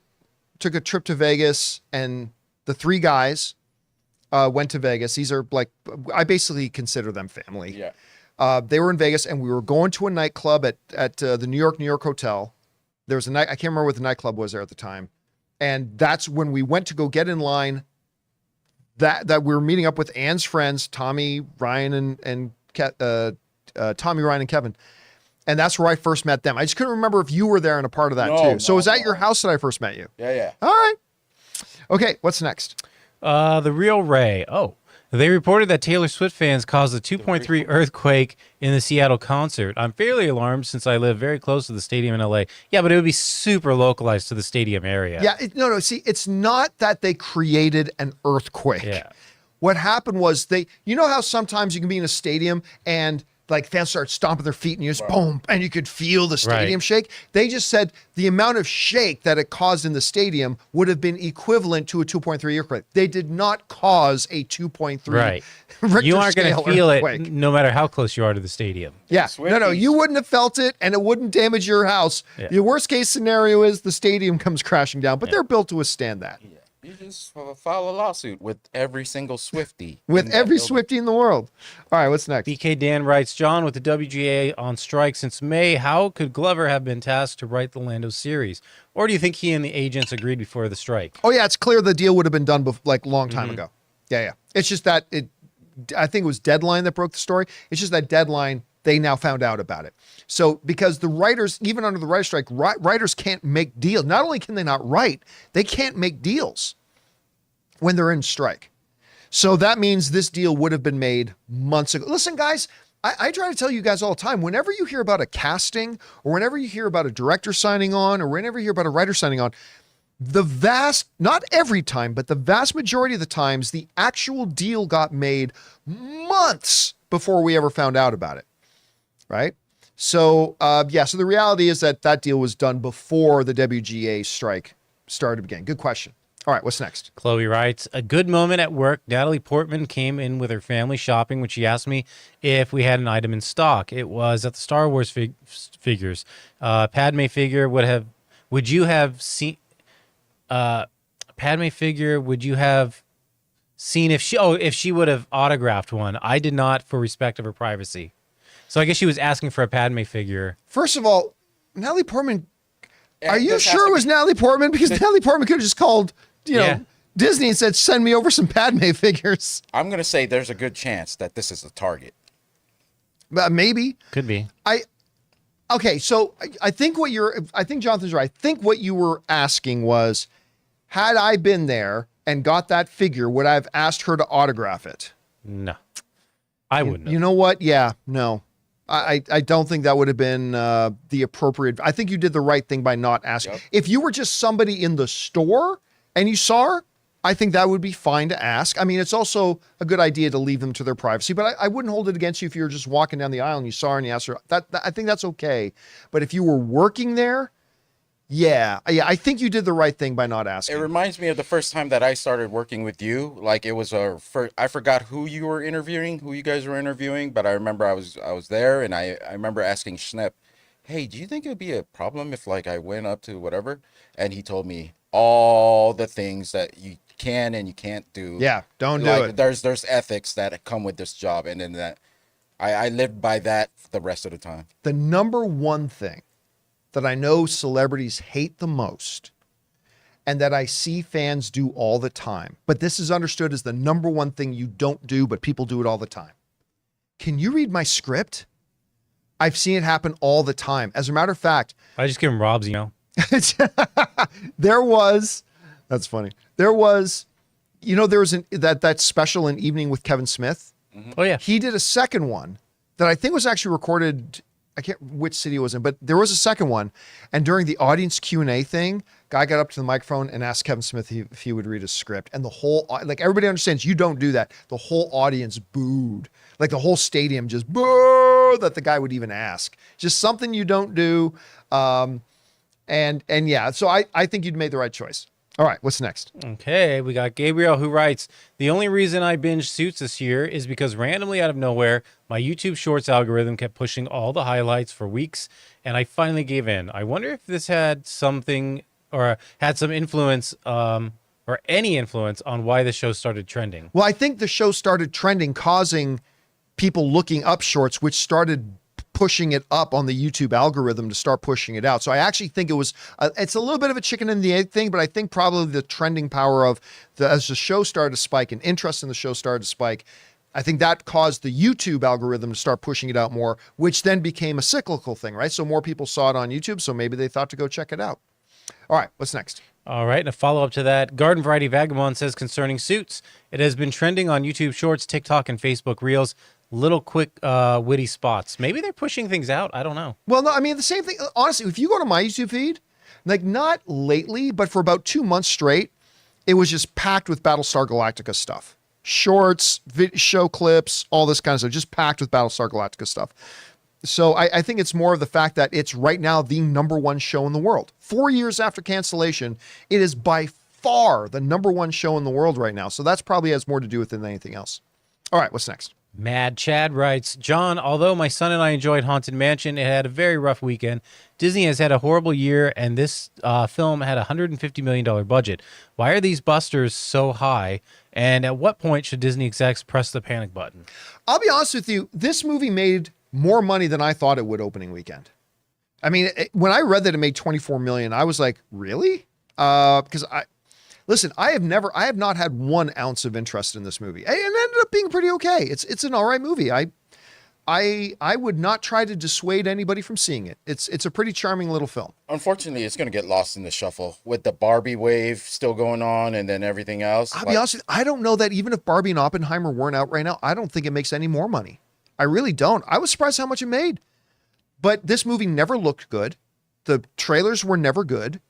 took a trip to Vegas, and the three guys went to Vegas. These are like, I basically consider them family. Yeah. They were in Vegas, and we were going to a nightclub at the New York Hotel. There was I can't remember what the nightclub was there at the time. And that's when we went to go get in line. That we were meeting up with Ann's friends, Tommy, Ryan, and Tommy, Ryan, and Kevin. And that's where I first met them. I just couldn't remember if you were there and a part of that too. So was that your house that I first met you? Yeah. All right. Okay, what's next? The Real Ray. Oh, they reported that Taylor Swift fans caused a 2.3 earthquake in the Seattle concert. I'm fairly alarmed since I live very close to the stadium in LA. Yeah, but it would be super localized to the stadium area. Yeah, no. See, it's not that they created an earthquake. Yeah. What happened was you know how sometimes you can be in a stadium and like fans start stomping their feet and you just boom, and you could feel the stadium shake. They just said the amount of shake that it caused in the stadium would have been equivalent to a 2.3 earthquake. They did not cause a 2.3 Richter You aren't going scale to feel earthquake. it no matter how close you are to the stadium. Yeah, no, you wouldn't have felt it, and it wouldn't damage your house. Yeah. The worst case scenario is the stadium comes crashing down, but they're built to withstand that. Yeah. You just file a lawsuit with every single Swiftie. With every Swiftie in the world. All right, what's next? BK Dan writes, John, with the WGA on strike since May, how could Glover have been tasked to write the Lando series? Or do you think he and the agents agreed before the strike? Oh, yeah, it's clear the deal would have been done like a long time ago. Yeah. It's just that I think it was Deadline that broke the story. It's just that Deadline, they now found out about it. So because the writers, even under the writer's strike, writers can't make deals. Not only can they not write, they can't make deals when they're in strike. So that means this deal would have been made months ago. Listen, guys, I try to tell you guys all the time, whenever you hear about a casting or whenever you hear about a director signing on or whenever you hear about a writer signing on, not every time, but the vast majority of the times, the actual deal got made months before we ever found out about it, right? So, so the reality is that deal was done before the WGA strike started again. Good question. All right, what's next? Chloe writes, a good moment at work. Natalie Portman came in with her family shopping when she asked me if we had an item in stock. It was at the Star Wars figures. Padme figure would you have seen if she would have autographed one? I did not, for respect of her privacy. So I guess she was asking for a Padme figure. First of all, Natalie Portman, are you sure it was Natalie Portman? Because Natalie Portman could have just called, Disney and said, send me over some Padme figures. I'm going to say there's a good chance that this is a target. Maybe. Could be. Okay, so I think Jonathan's right. I think what you were asking was, had I been there and got that figure, would I have asked her to autograph it? No. I wouldn't have. You know what? Yeah, no. I don't think that would have been the appropriate. I think you did the right thing by not asking. Yep. If you were just somebody in the store and you saw her, I think that would be fine to ask. I mean, it's also a good idea to leave them to their privacy, but I wouldn't hold it against you if you were just walking down the aisle and you saw her and you asked her. I think that's okay. But if you were working there, yeah, I think you did the right thing by not asking. It reminds me of the first time that I started working with you. Like it was I forgot who you guys were interviewing, but I remember I was there and I remember asking Schnepp, hey, do you think it would be a problem if like I went up to whatever? And he told me all the things that you can and you can't do. Yeah, don't do it. There's ethics that come with this job, and then that I lived by that the rest of the time. The number one thing that I know celebrities hate the most and that I see fans do all the time, but this is understood as the number one thing you don't do, but people do it all the time. Can you read my script? I've seen it happen all the time. As a matter of fact, I just give him Rob's email. That's funny. There was that special An Evening with Kevin Smith. Mm-hmm. Oh yeah. He did a second one that I think was actually recorded. I can't which city it was in, but there was a second one. And during the audience Q&A thing, guy got up to the microphone and asked Kevin Smith if he would read his script. And the whole, like everybody understands you don't do that. The whole audience booed. Like the whole stadium just boo that the guy would even ask. Just something you don't do. And yeah, so I think you'd made the right choice. All right, what's next? Okay, we got Gabriel who writes, the only reason I binged Suits this year is because randomly out of nowhere, my YouTube Shorts algorithm kept pushing all the highlights for weeks, and I finally gave in. I wonder if this had something or had some influence or any influence on why the show started trending. Well, I think the show started trending, causing people looking up Shorts, which started pushing it up on the YouTube algorithm to start pushing it out. So I actually think it was, it's a little bit of a chicken and the egg thing, but I think probably the trending power of as the show started to spike and interest in the show started to spike, I think that caused the YouTube algorithm to start pushing it out more, which then became a cyclical thing, right? So more people saw it on YouTube, so maybe they thought to go check it out. All right, what's next? All right, and a follow-up to that, Garden Variety Vagabond says concerning Suits, it has been trending on YouTube Shorts, TikTok, and Facebook Reels. Little quick witty spots. Maybe they're pushing things out. I don't know. Well, no, I mean, the same thing. Honestly, if you go to my YouTube feed, like not lately, but for about 2 months straight, it was just packed with Battlestar Galactica stuff. shorts, show clips, all this kind of stuff, just packed with Battlestar Galactica stuff. So I think it's more of the fact that it's right now the number one show in the world. 4 years after cancellation, it is by far the number one show in the world right now. So that's probably has more to do with it than anything else. All right, what's next? Mad Chad writes, John, although my son and I enjoyed Haunted Mansion, it had a very rough weekend. Disney has had a horrible year, and this film had a $150 million budget. Why are these busters so high? And at what point should Disney execs press the panic button? I'll be honest with you. This movie made more money than I thought it would opening weekend. I mean, when I read that it made 24 million, I was like, really? Because I have not had 1 ounce of interest in this movie. And it ended up being pretty okay. It's an all right movie. I would not try to dissuade anybody from seeing it. It's a pretty charming little film. Unfortunately, it's going to get lost in the shuffle with the Barbie wave still going on and then everything else. I'll be honest with you, I don't know that even if Barbie and Oppenheimer weren't out right now, I don't think it makes any more money. I really don't. I was surprised how much it made. But this movie never looked good. The trailers were never good.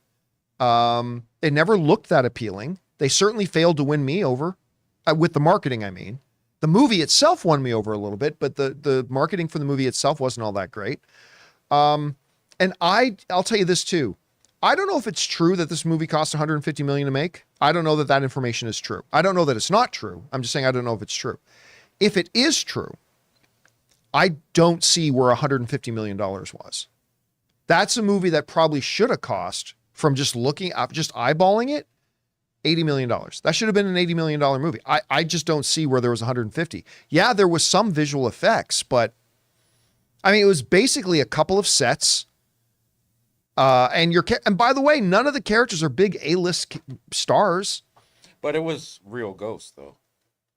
It never looked that appealing. They certainly failed to win me over with the marketing. I mean, the movie itself won me over a little bit, but the marketing for the movie itself wasn't all that great. And I'll tell you this too. I don't know if it's true that this movie cost 150 million to make. I don't know that that information is true. I don't know that it's not true. I'm just saying I don't know if it's true. If it is true, I don't see where $150 million was. That's a movie that probably should have cost, from just eyeballing it, $80 million. That should have been an $80 million movie. I just don't see where there was 150. Yeah, there was some visual effects, but I mean, it was basically a couple of sets. And by the way, none of the characters are big A-list stars. But it was real ghosts, though.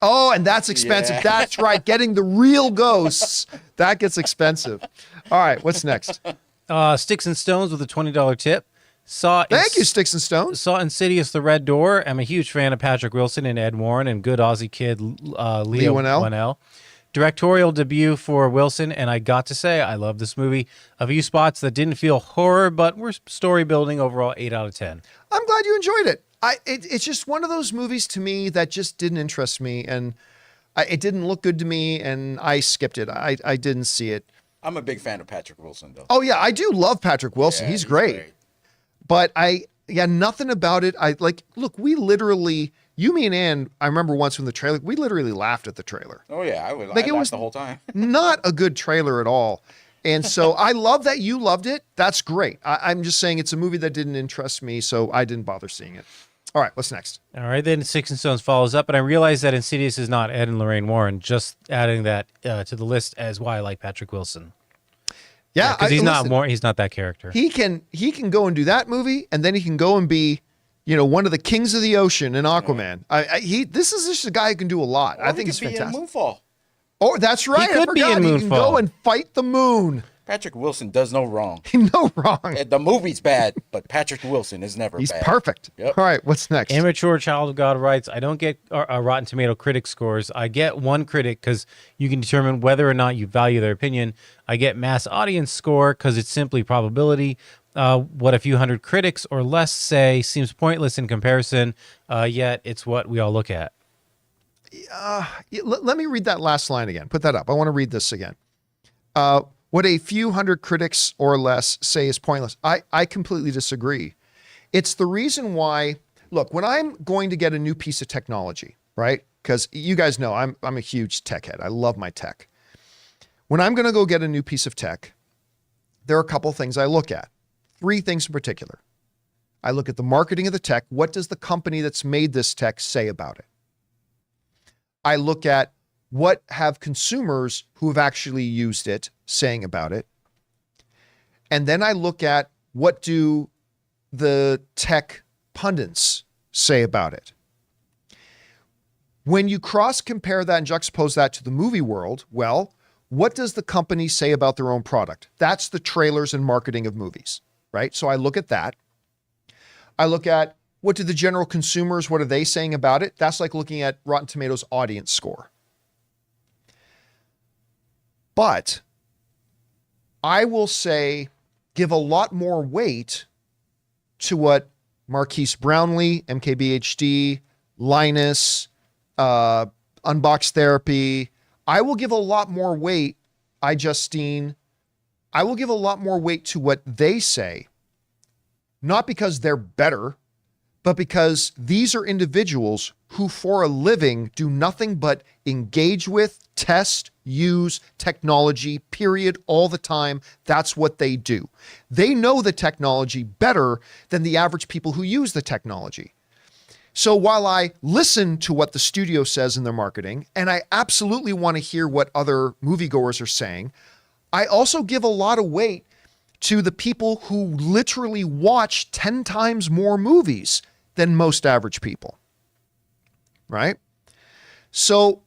Oh, and that's expensive. Yeah. That's right. Getting the real ghosts, that gets expensive. All right, what's next? Sticks and Stones with a $20 tip. Thank you, Sticks and Stones. Saw Insidious: The Red Door. I'm a huge fan of Patrick Wilson and Ed Warren and good Aussie Kid Leo Whannell. Directorial debut for Wilson, and I got to say, I love this movie. A few spots that didn't feel horror, but were story building. Overall, 8 out of 10. I'm glad you enjoyed it. It's just one of those movies to me that just didn't interest me, and it didn't look good to me, and I skipped it. I didn't see it. I'm a big fan of Patrick Wilson, though. Oh, yeah, I do love Patrick Wilson. Yeah, he's great. But nothing about it. Look, we literally, you, me, and Ann, I remember once from the trailer, we literally laughed at the trailer. Oh, yeah, I it was the whole time. Not a good trailer at all. And so I love that you loved it. That's great. I'm just saying it's a movie that didn't interest me, so I didn't bother seeing it. All right, what's next? All right, then Sticks and Stones follows up, and I realize that Insidious is not Ed and Lorraine Warren, just adding that to the list as why I like Patrick Wilson. Yeah, because he's not that character. He can go and do that movie, and then he can go and be, one of the kings of the ocean in Aquaman. This is just a guy who can do a lot. Or I think he's fantastic. In Moonfall. Oh, that's right. He could be in He can Moonfall. go and fight the moon. Patrick Wilson does no wrong. No wrong. The movie's bad, but Patrick Wilson is never He's bad. perfect. Yep. All right, what's next? Immature Child of God writes, I don't get Rotten Tomato critic scores. I get one critic because you can determine whether or not you value their opinion. I get mass audience score because it's simply probability. What a few hundred critics or less say seems pointless in comparison, yet it's what we all look at. Let me read that last line again. Put that up. I want to read this again. What a few hundred critics or less say is pointless. I completely disagree. It's the reason why, look, when I'm going to get a new piece of technology, right? Because you guys know I'm a huge tech head. I love my tech. When I'm going to go get a new piece of tech, there are a couple things I look at. 3 things in particular. I look at the marketing of the tech. What does the company that's made this tech say about it? I look at what have consumers who have actually used it saying about it. And then I look at what do the tech pundits say about it. When you cross compare that and juxtapose that to the movie world, well, what does the company say about their own product? That's the trailers and marketing of movies, right? So I look at that. I look at what do the general consumers, what are they saying about it? That's like looking at Rotten Tomatoes audience score. But I will say, give a lot more weight to what Marquise Brownlee, MKBHD, Linus, Unbox Therapy. I will give a lot more weight, I will give a lot more weight to what they say, not because they're better, but because these are individuals who for a living do nothing but engage with, test, use technology, period, all the time. That's what they do. They know the technology better than the average people who use the technology. So while I listen to what the studio says in their marketing, and I absolutely want to hear what other moviegoers are saying, I also give a lot of weight to the people who literally watch 10 times more movies than most average people. Right? So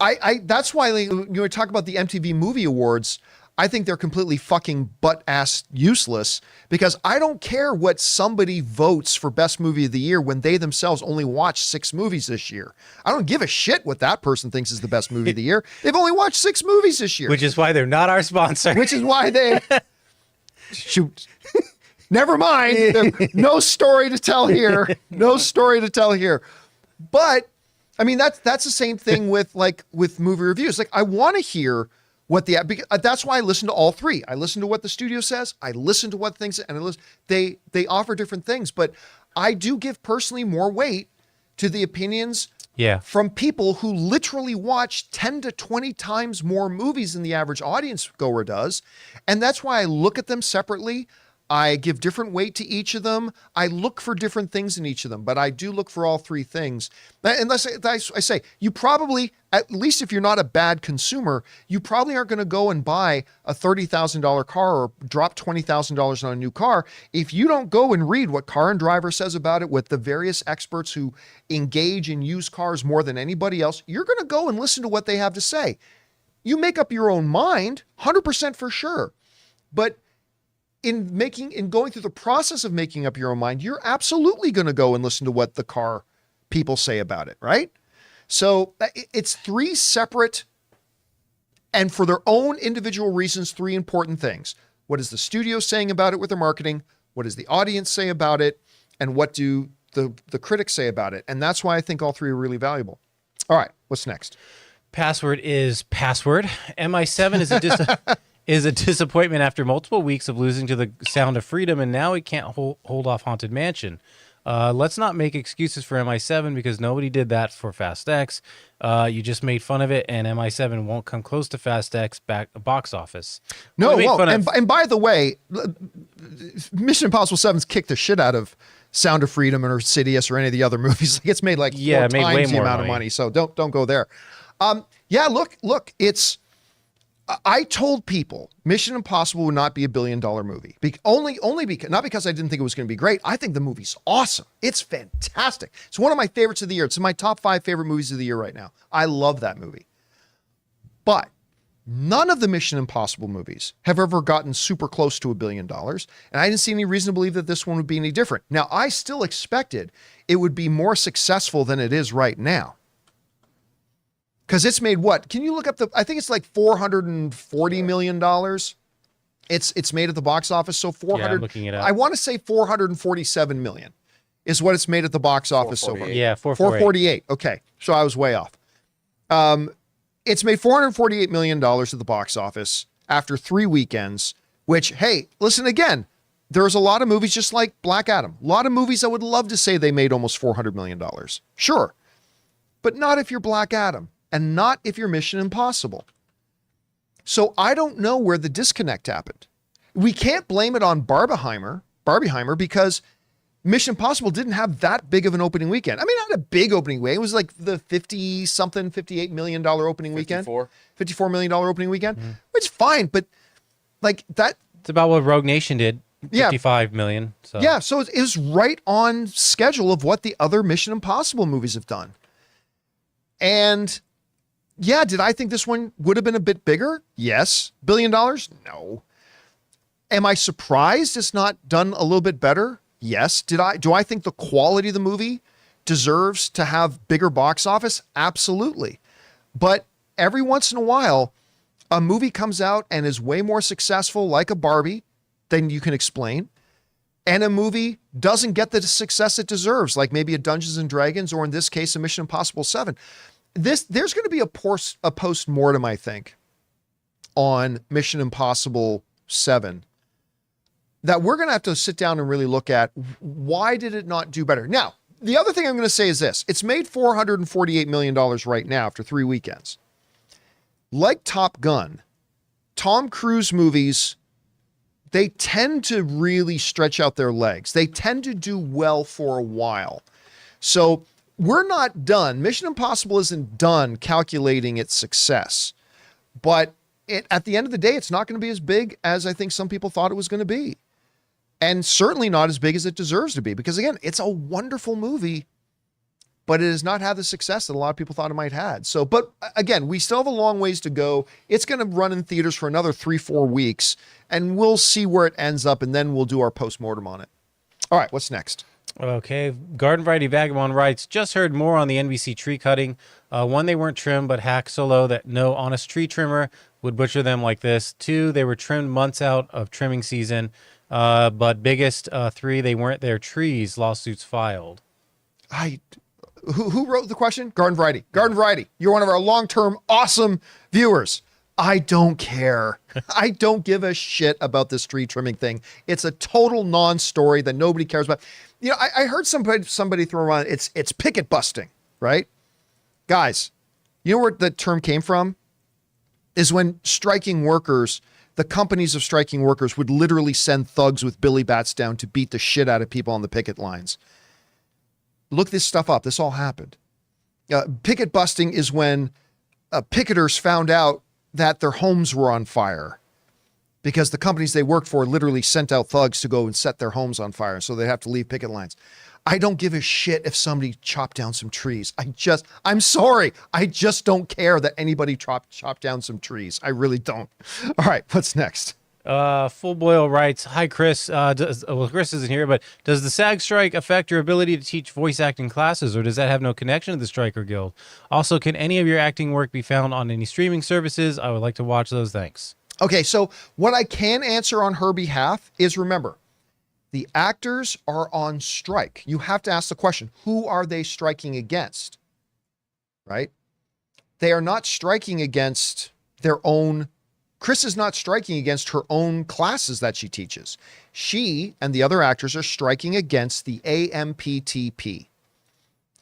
I that's why you talk about the MTV Movie Awards, I think they're completely fucking butt-ass useless, because I don't care what somebody votes for best movie of the year when they themselves only watched 6 movies this year. I don't give a shit what that person thinks is the best movie of the year. They've only watched 6 movies this year. Which is why they're not our sponsor. Which is why they... Shoot. Never mind. No story to tell here. No story to tell here. But, I mean, that's the same thing with movie reviews. Like, I want to hear what that's why I listen to all 3. I listen to what the studio says. I listen to what things, and they offer different things. But I do give personally more weight to the opinions from people who literally watch 10 to 20 times more movies than the average audience goer does. And that's why I look at them separately. I give different weight to each of them. I look for different things in each of them, but I do look for all 3 things. Unless I say, you probably, at least if you're not a bad consumer, you probably aren't going to go and buy a $30,000 car or drop $20,000 on a new car if you don't go and read what Car and Driver says about it with the various experts who engage and use cars more than anybody else. You're going to go and listen to what they have to say. You make up your own mind, 100% for sure. But in going through the process of making up your own mind, you're absolutely going to go and listen to what the car people say about it, right? So it's 3 separate, and for their own individual reasons, 3 important things. What is the studio saying about it with their marketing? What does the audience say about it? And what do the critics say about it? And that's why I think all 3 are really valuable. All right, what's next? Password is password. MI7 is a disappointment after multiple weeks of losing to the Sound of Freedom, and now it can't hold off Haunted Mansion. Let's not make excuses for MI7 because nobody did that for Fast X. You just made fun of it, and MI7 won't come close to Fast X box office. No, and by the way, Mission Impossible 7's kicked the shit out of Sound of Freedom or Insidious or any of the other movies. It's made like 4 times the amount of money, so don't go there. Look, it's... I told people Mission Impossible would not be a $1 billion movie. Only because, not because I didn't think it was going to be great. I think the movie's awesome. It's fantastic. It's one of my favorites of the year. It's in my top 5 favorite movies of the year right now. I love that movie. But none of the Mission Impossible movies have ever gotten super close to $1 billion. And I didn't see any reason to believe that this one would be any different. Now, I still expected it would be more successful than it is right now. Because it's made what? Can you look up I think it's like $440 million. It's made at the box office. So 400. Yeah, I'm looking it up. I want to say 447 million is what it's made at the box office so far. Yeah, 448. Okay. So I was way off. It's made $448 million at the box office after 3 weekends, which, hey, listen again. There's a lot of movies just like Black Adam. A lot of movies I would love to say they made almost $400 million. Sure. But not if you're Black Adam. And not if you're Mission Impossible. So I don't know where the disconnect happened. We can't blame it on Barbenheimer because Mission Impossible didn't have that big of an opening weekend. I mean, not a big opening weekend. It was like the $58 million opening weekend. $54 million opening weekend, which is fine. But like that. It's about what Rogue Nation did. 55 million. So. Yeah. So it is right on schedule of what the other Mission Impossible movies have done. And yeah, did I think this one would have been a bit bigger? Yes. $1 billion? No. Am I surprised it's not done a little bit better? Yes. Do I think the quality of the movie deserves to have bigger box office? Absolutely. But every once in a while, a movie comes out and is way more successful, like a Barbie, than you can explain. And a movie doesn't get the success it deserves, like maybe a Dungeons and Dragons, or in this case, a Mission Impossible 7. there's going to be a post-mortem, I think, on Mission Impossible 7 that we're going to have to sit down and really look at. Why did it not do better? Now, the other thing I'm going to say is this. It's made $448 million right now after 3 weekends. Like Top Gun, Tom Cruise movies, they tend to really stretch out their legs. They tend to do well for a while. So we're not done. Mission Impossible isn't done calculating its success. But at the end of the day, it's not going to be as big as I think some people thought it was going to be. And certainly not as big as it deserves to be. Because again, it's a wonderful movie, but it has not had the success that a lot of people thought it might have. So, but again, we still have a long ways to go. It's going to run in theaters for another 3-4 weeks, and we'll see where it ends up, and then we'll do our postmortem on it. All right, what's next? Okay, Garden Variety Vagabond writes, just heard more on the NBC tree cutting. One, they weren't trimmed, but hacked so low that no honest tree trimmer would butcher them like this. 2, they were trimmed months out of trimming season. But biggest 3, they weren't their trees, lawsuits filed. Who wrote the question? Garden Variety. Garden Variety, you're one of our long-term awesome viewers. I don't care. I don't give a shit about this tree trimming thing. It's a total non-story that nobody cares about. You know, I heard somebody throw around, it's picket busting, right? Guys, you know where the term came from? Is when striking workers, the companies of striking workers would literally send thugs with billy bats down to beat the shit out of people on the picket lines. Look this stuff up. This all happened. Picket busting is when picketers found out that their homes were on fire because the companies they worked for literally sent out thugs to go and set their homes on fire. So they have to leave picket lines. I don't give a shit if somebody chopped down some trees. I'm sorry. I just don't care that anybody chopped down some trees. I really don't. All right, what's next? Full Boil writes, hi, Chris. Chris isn't here, but does the SAG strike affect your ability to teach voice acting classes, or does that have no connection to the Striker Guild? Also, can any of your acting work be found on any streaming services? I would like to watch those. Thanks. Okay, so what I can answer on her behalf is, remember, the actors are on strike. You have to ask the question, who are they striking against? Right? They are not striking against their own. Chris is not striking against her own classes that she teaches. She and the other actors are striking against the AMPTP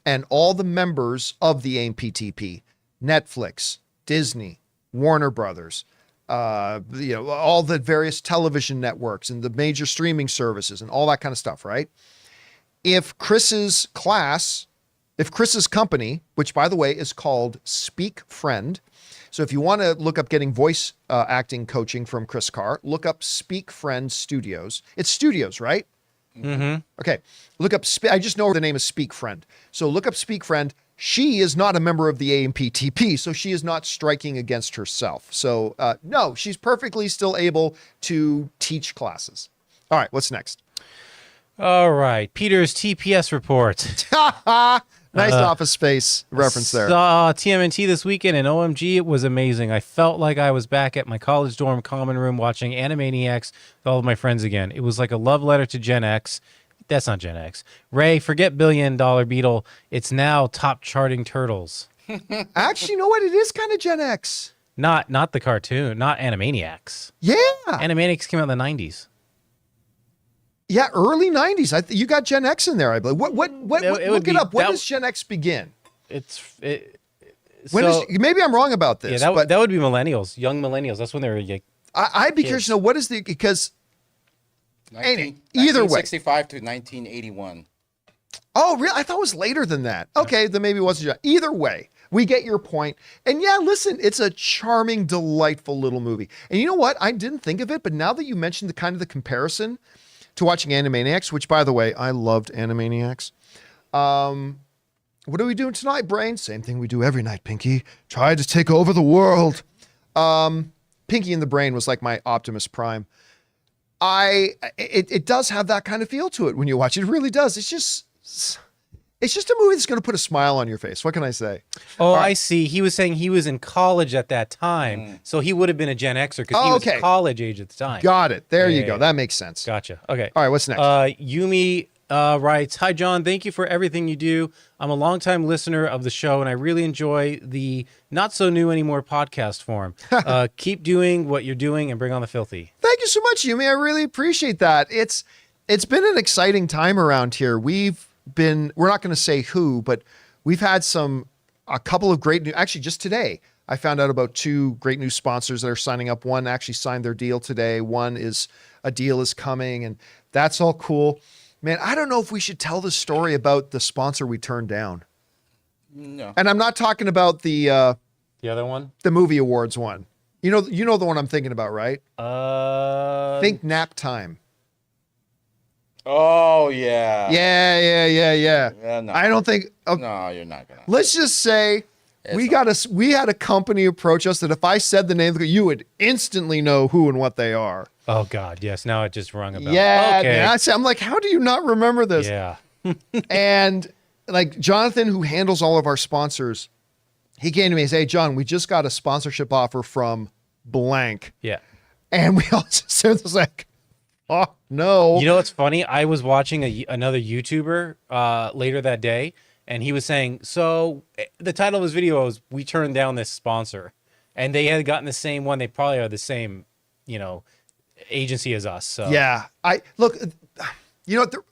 and all the members of the AMPTP, Netflix, Disney, Warner Brothers, all the various television networks and the major streaming services and all that kind of stuff, right? If Chris's company, which by the way is called Speak Friend, so if you want to look up getting voice acting coaching from Chris Carr, look up Speak Friend Studios. It's studios, right? Mm-hmm. Okay. Look up, I just know the name is Speak Friend. So look up Speak Friend. She is not a member of the AMPTP, so she is not striking against herself. So no, she's perfectly still able to teach classes. All right, what's next? All right, Peter's TPS report. Nice Office Space reference there. Saw TMNT this weekend, and OMG, it was amazing. I felt like I was back at my college dorm common room watching Animaniacs with all of my friends again. It was like a love letter to Gen X. That's not Gen X. Ray, forget $1 billion Beetle. It's now top charting Turtles. Actually, you know what? It is kind of Gen X. Not the cartoon, not Animaniacs. Yeah. Animaniacs came out in the 90s. Yeah, early 90s. You got Gen X in there, I believe. Look it up. When does Gen X begin? Maybe I'm wrong about this. Yeah, that would be millennials, young millennials. That's when they were like. I'd be curious to know what is because. Either way, 1965 to 1981. Oh, really? I thought it was later than that. Okay, then maybe it wasn't. Either way, we get your point. And yeah, listen, it's a charming, delightful little movie. And you know what? I didn't think of it, but now that you mentioned the comparison to watching Animaniacs, which by the way, I loved Animaniacs. What are we doing tonight, Brain? Same thing we do every night, Pinky. Try to take over the world. Pinky and the Brain was like my Optimus Prime. It does have that kind of feel to it when you watch it. It really does. It's just a movie that's going to put a smile on your face. What can I say? Oh, I see. He was saying he was in college at that time, so he would have been a Gen Xer because he was college age at the time. Got it. There you go. That makes sense. Gotcha. Okay. All right, what's next? Yumi writes, "Hi, John. Thank you for everything you do. I'm a longtime listener of the show, and I really enjoy the not so new anymore podcast form. Keep doing what you're doing and bring on the filthy." Thank you so much, Yumi. I really appreciate that. It's been an exciting time around here. We're not going to say who, but we've had a couple of great new, actually just today, I found out about 2 great new sponsors that are signing up. One actually signed their deal today. One is a deal is coming, and that's all cool. Man, I don't know if we should tell the story about the sponsor we turned down. No. And I'm not talking about the other one? the movie awards one. You know the one I'm thinking about, right? Think Nap Time. Oh, yeah. Yeah. Yeah, no. I don't think. No, you're not going to. Let's just say we had a company approach us that if I said the name, you would instantly know who and what they are. Oh, God. Yes. Now it just rung a bell. Yeah. Okay. Man, I'm like, how do you not remember this? Yeah. And like Jonathan, who handles all of our sponsors, he came to me and said, "Hey, John, we just got a sponsorship offer from blank." Yeah. And we all just said, like, oh, no. You know what's funny? I was watching another YouTuber later that day, and he was saying, so the title of his video was, "We turned down this sponsor." And they had gotten the same one. They probably are the same, agency as us. So Yeah.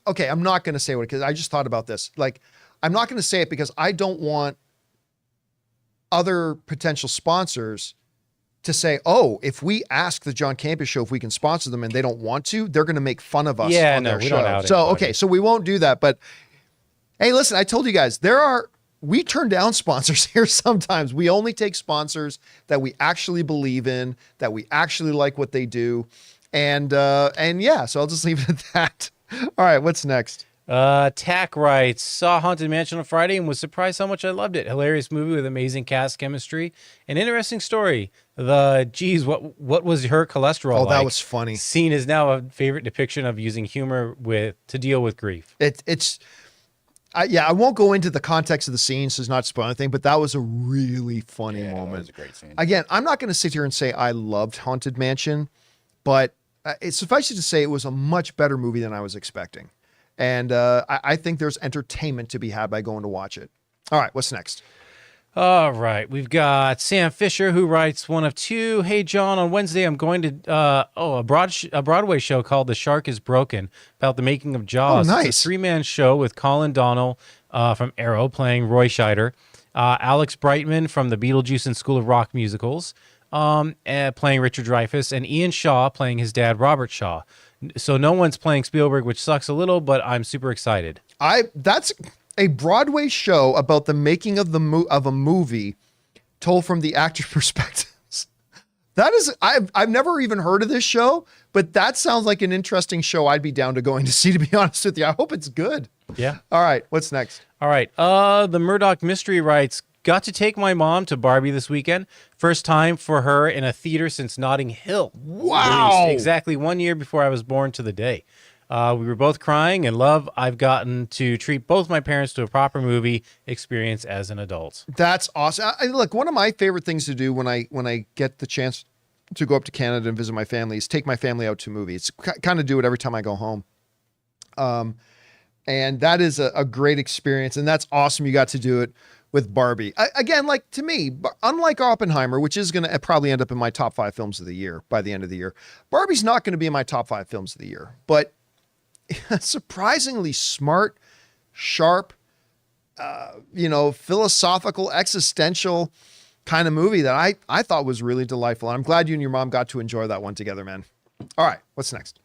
Okay, I'm not going to say what, because I just thought about this. Like, I'm not going to say it because I don't want other potential sponsors to say, oh, if we ask the John Campea Show if we can sponsor them and they don't want to, they're going to make fun of us on their we show. don't out So, anybody. okay, so we won't do that. But hey, listen, I told you guys, we turn down sponsors here sometimes. We only take sponsors that we actually believe in, that we actually like what they do. And yeah, so I'll just leave it at that. All right, what's next? Tack writes, "Saw Haunted Mansion on Friday and was surprised how much I loved it. Hilarious movie with amazing cast chemistry. An interesting story. What was her cholesterol Oh, like? that was funny. Scene is now a favorite depiction of using humor to deal with grief." I won't go into the context of the scene, so it's not spoiling anything, but that was a really funny moment. That was a great scene. Again, I'm not going to sit here and say I loved Haunted Mansion, but it suffices to say it was a much better movie than I was expecting. And I think there's entertainment to be had by going to watch it. All right, what's next? All right, we've got Sam Fisher, who writes one of 2. "Hey, John, on Wednesday I'm going to a Broadway show called The Shark is Broken about the making of Jaws. Oh, nice. It's a 3-man show with Colin Donnell from Arrow playing Roy Scheider, Alex Brightman from the Beetlejuice and School of Rock musicals playing Richard Dreyfuss, and Ian Shaw playing his dad, Robert Shaw. So no one's playing Spielberg, which sucks a little, but I'm super excited." That's a Broadway show about the making of a movie told from the actor's perspectives. That is, I've never even heard of this show, but that sounds like an interesting show I'd be down to going to see, to be honest with you. I hope it's good. Yeah. All right, what's next? All right. The Murdoch Mystery writes, "Got to take my mom to Barbie this weekend. First time for her in a theater since Notting Hill. Wow. Released exactly 1 year before I was born to the day. We were both crying and love. I've gotten to treat both my parents to a proper movie experience as an adult." That's awesome. Look, one of my favorite things to do when I get the chance to go up to Canada and visit my family is take my family out to movies. Kind of do it every time I go home. And that is a great experience. And that's awesome. You got to do it with Barbie. Again, like, to me, unlike Oppenheimer, which is going to probably end up in my top 5 films of the year by the end of the year, Barbie's not going to be in my top 5 films of the year, but surprisingly smart, sharp, philosophical, existential kind of movie that I thought was really delightful. And I'm glad you and your mom got to enjoy that one together, man. All right, what's next?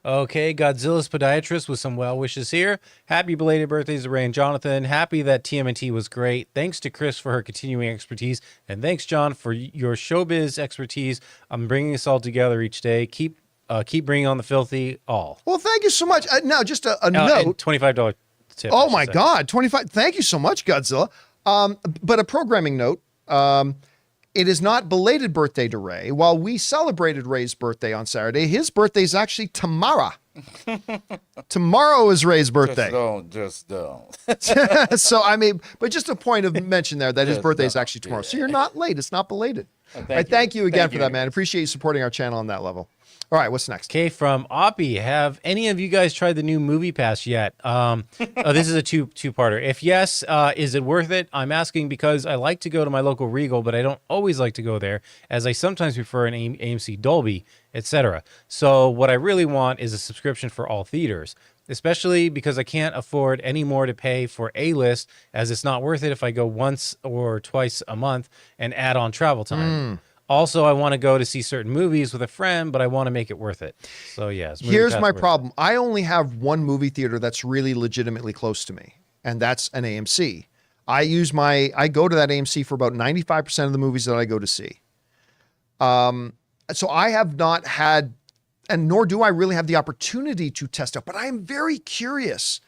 Okay, Godzilla's podiatrist with some well wishes here. Happy belated birthdays to Ray and Jonathan. Happy that TMNT was great. Thanks to Chris for her continuing expertise. And thanks, John, for your showbiz expertise. I'm bringing us all together each day. Keep bringing on the filthy all. Well, thank you so much. Now, just a And note. $25 tip. Oh, my God. 25. Thank you so much, Godzilla. But a programming note. It is not belated birthday to Ray. While we celebrated Ray's birthday on Saturday, his birthday is actually tomorrow. Tomorrow is Ray's birthday. Just don't. So, but just a point of mention there that his birthday is actually tomorrow. So you're not late. It's not belated. Thank you again for that, man. Appreciate you supporting our channel on that level. All right, what's next? Okay, from Oppie, have any of you guys tried the new MoviePass yet? This is a two-parter. If yes, is it worth it? I'm asking because I like to go to my local Regal, but I don't always like to go there, as I sometimes prefer an AMC Dolby, etc. So what I really want is a subscription for all theaters, especially because I can't afford any more to pay for A-list, as it's not worth it if I go once or twice a month and add on travel time. Also, I want to go to see certain movies with a friend, but I want to make it worth it. So, yes. Here's my problem. I only have one movie theater that's really legitimately close to me, and that's an AMC. I go to that AMC for about 95% of the movies that I go to see. So I have not had, and nor do I really have the opportunity to test out, but I am very curious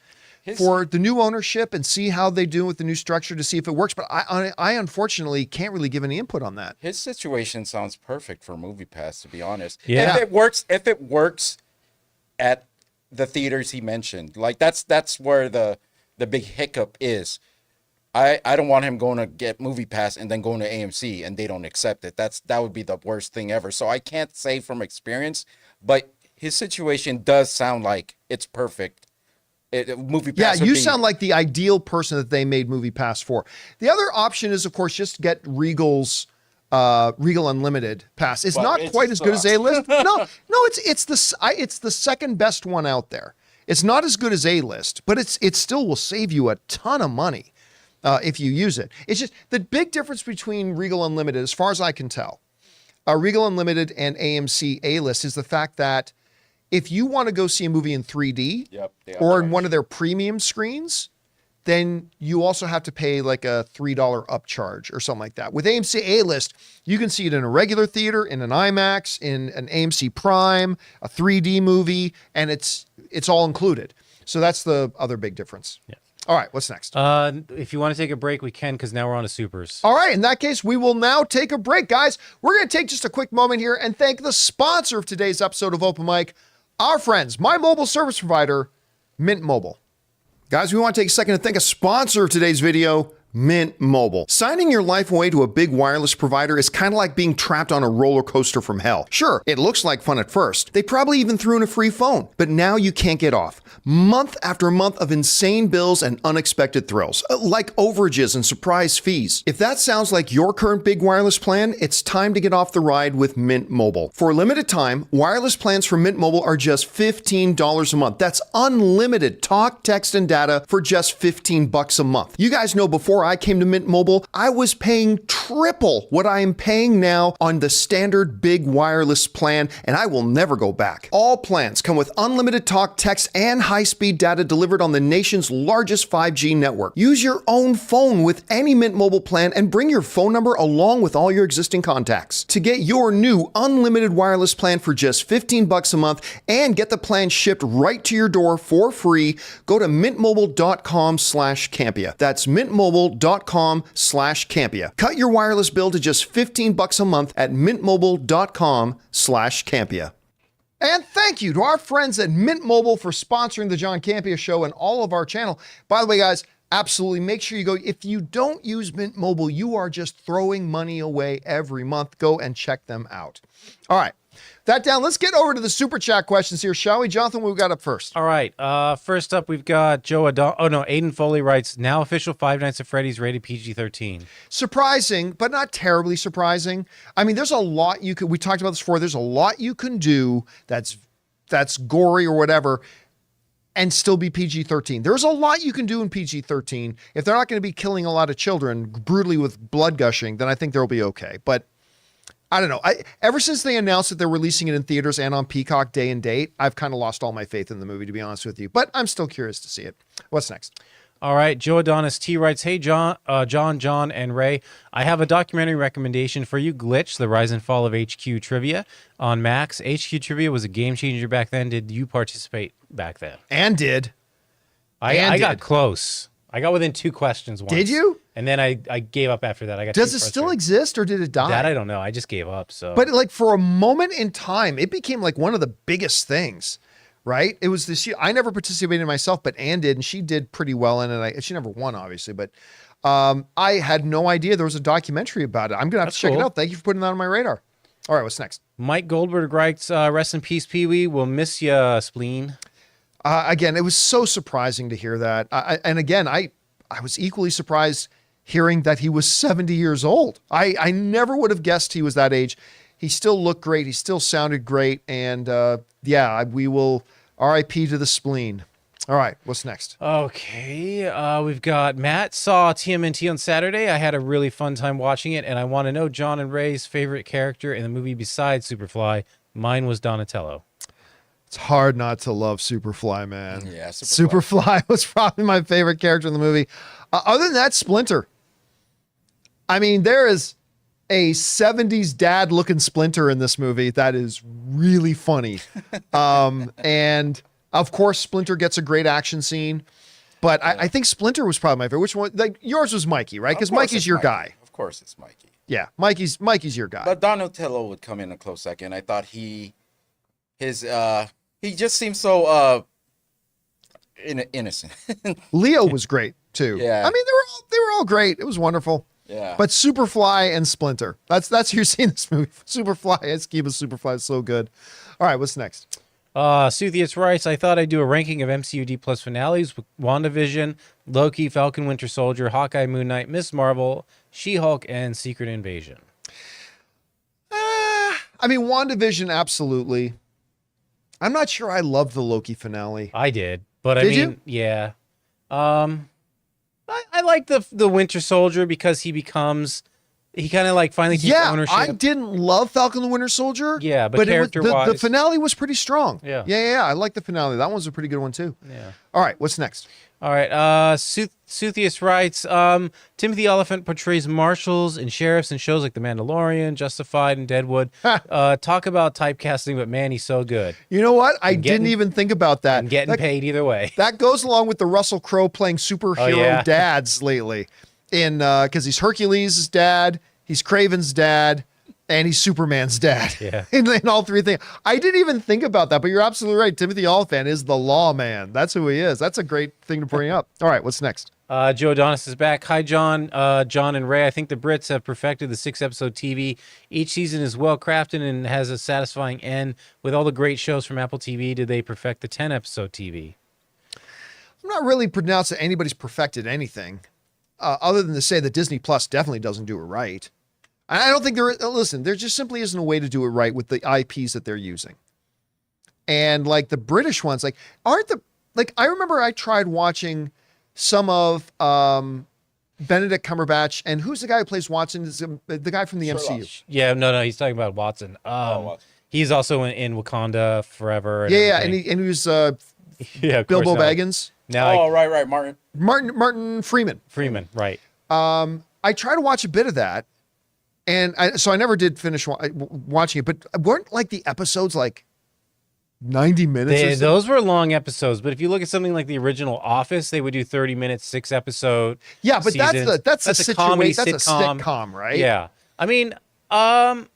for the new ownership and see how they do with the new structure to see if it works. But I unfortunately can't really give any input on that. His situation sounds perfect for MoviePass, to be honest. Yeah. If it works at the theaters he mentioned, like that's where the big hiccup is. I don't want him going to get MoviePass and then going to AMC and they don't accept it. That would be the worst thing ever. So I can't say from experience, but his situation does sound like it's perfect. MoviePass. Yeah, you sound like the ideal person that they made MoviePass for. The other option is, of course, just get Regal's Regal Unlimited pass. It's not quite as good as A-List. No, it's the second best one out there. It's not as good as A-List, but it still will save you a ton of money if you use it. It's just the big difference between Regal Unlimited, as far as I can tell, Regal Unlimited and AMC A-List is the fact that if you want to go see a movie in 3D or in one of their premium screens, then you also have to pay like a $3 upcharge or something like that. With AMC A-List, you can see it in a regular theater, in an IMAX, in an AMC Prime, a 3D movie, and it's all included. So that's the other big difference. Yeah. All right, what's next? If you want to take a break, we can, because now we're on to Supers. All right, in that case, we will now take a break, guys. We're going to take just a quick moment here and thank the sponsor of today's episode of Open Mic, our friends, my mobile service provider, Mint Mobile. Guys, we want to take a second to thank a sponsor of today's video, Mint Mobile. Signing your life away to a big wireless provider is kind of like being trapped on a roller coaster from hell. Sure, it looks like fun at first. They probably even threw in a free phone, but now you can't get off. Month after month of insane bills and unexpected thrills, like overages and surprise fees. If that sounds like your current big wireless plan, it's time to get off the ride with Mint Mobile. For a limited time, wireless plans from Mint Mobile are just $15 a month. That's unlimited talk, text, and data for just $15 a month. You guys know before I came to Mint Mobile, I was paying triple what I am paying now on the standard big wireless plan, and I will never go back. All plans come with unlimited talk, text, and high-speed data delivered on the nation's largest 5G network. Use your own phone with any Mint Mobile plan and bring your phone number along with all your existing contacts. To get your new unlimited wireless plan for just $15 a month and get the plan shipped right to your door for free, go to mintmobile.com/Campea. That's mintmobile.com/Campea. Cut your wireless bill to just $15 a month at mintmobile.com/Campea. And thank you to our friends at Mint Mobile for sponsoring the John Campea Show and all of our channel. By the way, guys, absolutely make sure you go. If you don't use Mint Mobile, you are just throwing money away every month. Go and check them out. All right. That down. Let's get over to the super chat questions here, shall we? Jonathan, what we got up first? All right. First up, we've got Aiden Foley writes, now official Five Nights at Freddy's rated PG-13. Surprising, but not terribly surprising. I mean, there's a lot we talked about this before. There's a lot you can do that's gory or whatever and still be PG-13. There's a lot you can do in PG-13. If they're not going to be killing a lot of children brutally with blood gushing, then I think they'll be okay. But I don't know. Ever since they announced that they're releasing it in theaters and on Peacock day and date, I've kind of lost all my faith in the movie, to be honest with you. But I'm still curious to see it. What's next? All right. Joe Adonis T writes, hey, John, and Ray. I have a documentary recommendation for you, Glitch, the rise and fall of HQ Trivia on Max. HQ Trivia was a game changer back then. Did you participate back then? And did. I got close. I got within 2 questions once. Did you? And then I gave up after that. Does it still exist or did it die? That I don't know. I just gave up. So, but like for a moment in time, it became like one of the biggest things, right? It was this year. I never participated myself, but Ann did, and she did pretty well in it. She never won, obviously, but I had no idea there was a documentary about it. I'm gonna have to check it out. Thank you for putting that on my radar. All right, what's next? Mike Goldberg writes, rest in peace, Pee-wee. We'll miss ya, spleen. Again, it was so surprising to hear that. And again, I was equally surprised hearing that he was 70 years old. I never would have guessed he was that age. He still looked great. He still sounded great. And yeah, we will RIP to the spleen. All right, what's next? Okay, we've got Matt saw TMNT on Saturday. I had a really fun time watching it, and I want to know John and Ray's favorite character in the movie besides Superfly. Mine was Donatello. It's hard not to love Superfly, man. Yeah, Superfly was probably my favorite character in the movie. Other than that, Splinter. I mean, there is a 70s dad looking Splinter in this movie that is really funny. And of course, Splinter gets a great action scene, but I think Splinter was probably my favorite. Which one? Like yours was Mikey, right? Because Mikey's your guy. Of course, it's Mikey. Yeah, Mikey's your guy. But Donatello would come in a close second. I thought he just seems so innocent. Leo was great too. Yeah. I mean, they were all great. It was wonderful. Yeah. But But Superfly and Splinter. That's who you're seeing this movie. Superfly, Escape of Superfly is so good. All right, what's next? Suthius writes, I thought I'd do a ranking of MCU D plus finales with WandaVision, Loki, Falcon Winter Soldier, Hawkeye, Moon Knight, Miss Marvel, She-Hulk, and Secret Invasion. I mean, WandaVision, absolutely. I'm not sure I love the Loki finale. I did, but Did I mean, you? yeah. I like the Winter Soldier because he kind of like finally takes ownership. I didn't love Falcon the Winter Soldier. Yeah, but character-wise- the finale was pretty strong. Yeah. I like the finale. That one's a pretty good one too. Yeah. All right, what's next? All right. Suthius writes, Timothy Oliphant portrays marshals and sheriffs in shows like The Mandalorian, Justified, and Deadwood. Talk about typecasting, but man, he's so good. You know what? I didn't even think about that. And getting paid either way. That goes along with the Russell Crowe playing superhero yeah. dads lately. Because he's Hercules' dad, he's Craven's dad, and he's Superman's dad. Yeah. in all three things. I didn't even think about that, but you're absolutely right. Timothy Oliphant is the lawman. That's who he is. That's a great thing to bring up. All right, what's next? Joe Adonis is back. Hi, John. John and Ray. I think the Brits have perfected the 6-episode TV. Each season is well crafted and has a satisfying end. With all the great shows from Apple TV, did they perfect the 10-episode TV? I'm not really pronouncing that anybody's perfected anything, other than to say that Disney Plus definitely doesn't do it right. I don't think there just simply isn't a way to do it right with the IPs that they're using. And like the British ones, I remember I tried watching some of Benedict Cumberbatch, and who's the guy who plays Watson? Is the guy from the MCU. Yeah, no, he's talking about Watson. Watson. He's also in Wakanda Forever. And Yeah, everything. and he was Yeah, of Bilbo course not. Baggins. Now, right, Martin. Martin Freeman. Freeman, right. I tried to watch a bit of that, and so I never did finish watching it, but weren't like the episodes like 90 minutes or so? Those were long episodes, but if you look at something like the original Office, they would do 30 minutes, 6-episode. Yeah, but seasons. that's a comedy that's sitcom. a sitcom, right? Yeah. I mean, I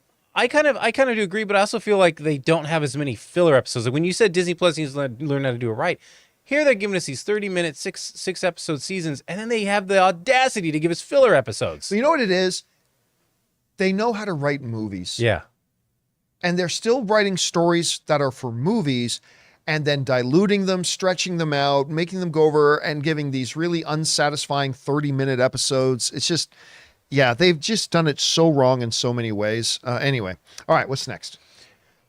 kind of do agree, but I also feel like they don't have as many filler episodes. Like when you said Disney Plus needs to learn how to do it right, here they're giving us these 30-minute, 6-episode seasons, and then they have the audacity to give us filler episodes. So you know what it is? They know how to write movies. Yeah. And they're still writing stories that are for movies and then diluting them, stretching them out, making them go over and giving these really unsatisfying 30-minute episodes. It's just, yeah, they've just done it so wrong in so many ways. Anyway, all right, what's next?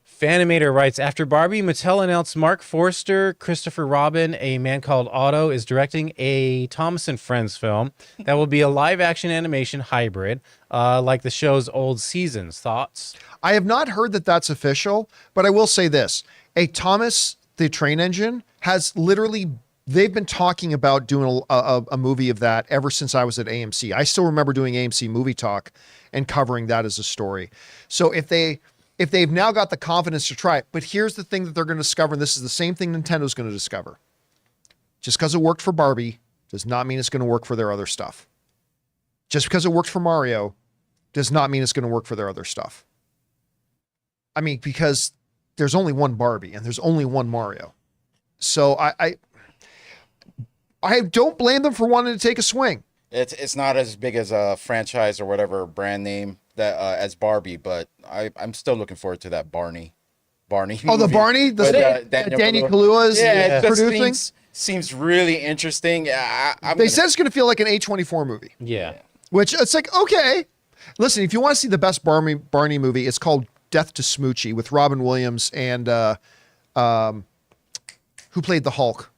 Fanimator writes, after Barbie, Mattel announced Mark Forster, Christopher Robin, A Man Called Otto, is directing a Thomas and Friends film that will be a live-action animation hybrid, like the show's old seasons. Thoughts? I have not heard that that's official, but I will say this. A Thomas the Train Engine has literally, they've been talking about doing a movie of that ever since I was at AMC. I still remember doing AMC Movie Talk and covering that as a story. So if they've now got the confidence to try it, but here's the thing that they're going to discover, and this is the same thing Nintendo's going to discover. Just because it worked for Barbie does not mean it's going to work for their other stuff. Just because it worked for Mario does not mean it's going to work for their other stuff. I mean, because there's only one Barbie and there's only one Mario. So I don't blame them for wanting to take a swing. It's not as big as a franchise or whatever brand name that as Barbie, but I'm still looking forward to that Barney. Oh, the movie Barney, with, Daniel Kaluuya's it just producing. seems really interesting. They said it's going to feel like an A24 movie. Yeah. Which it's like, okay. Listen, if you want to see the best Barney movie, it's called Death to Smoochie with Robin Williams and who played the Hulk?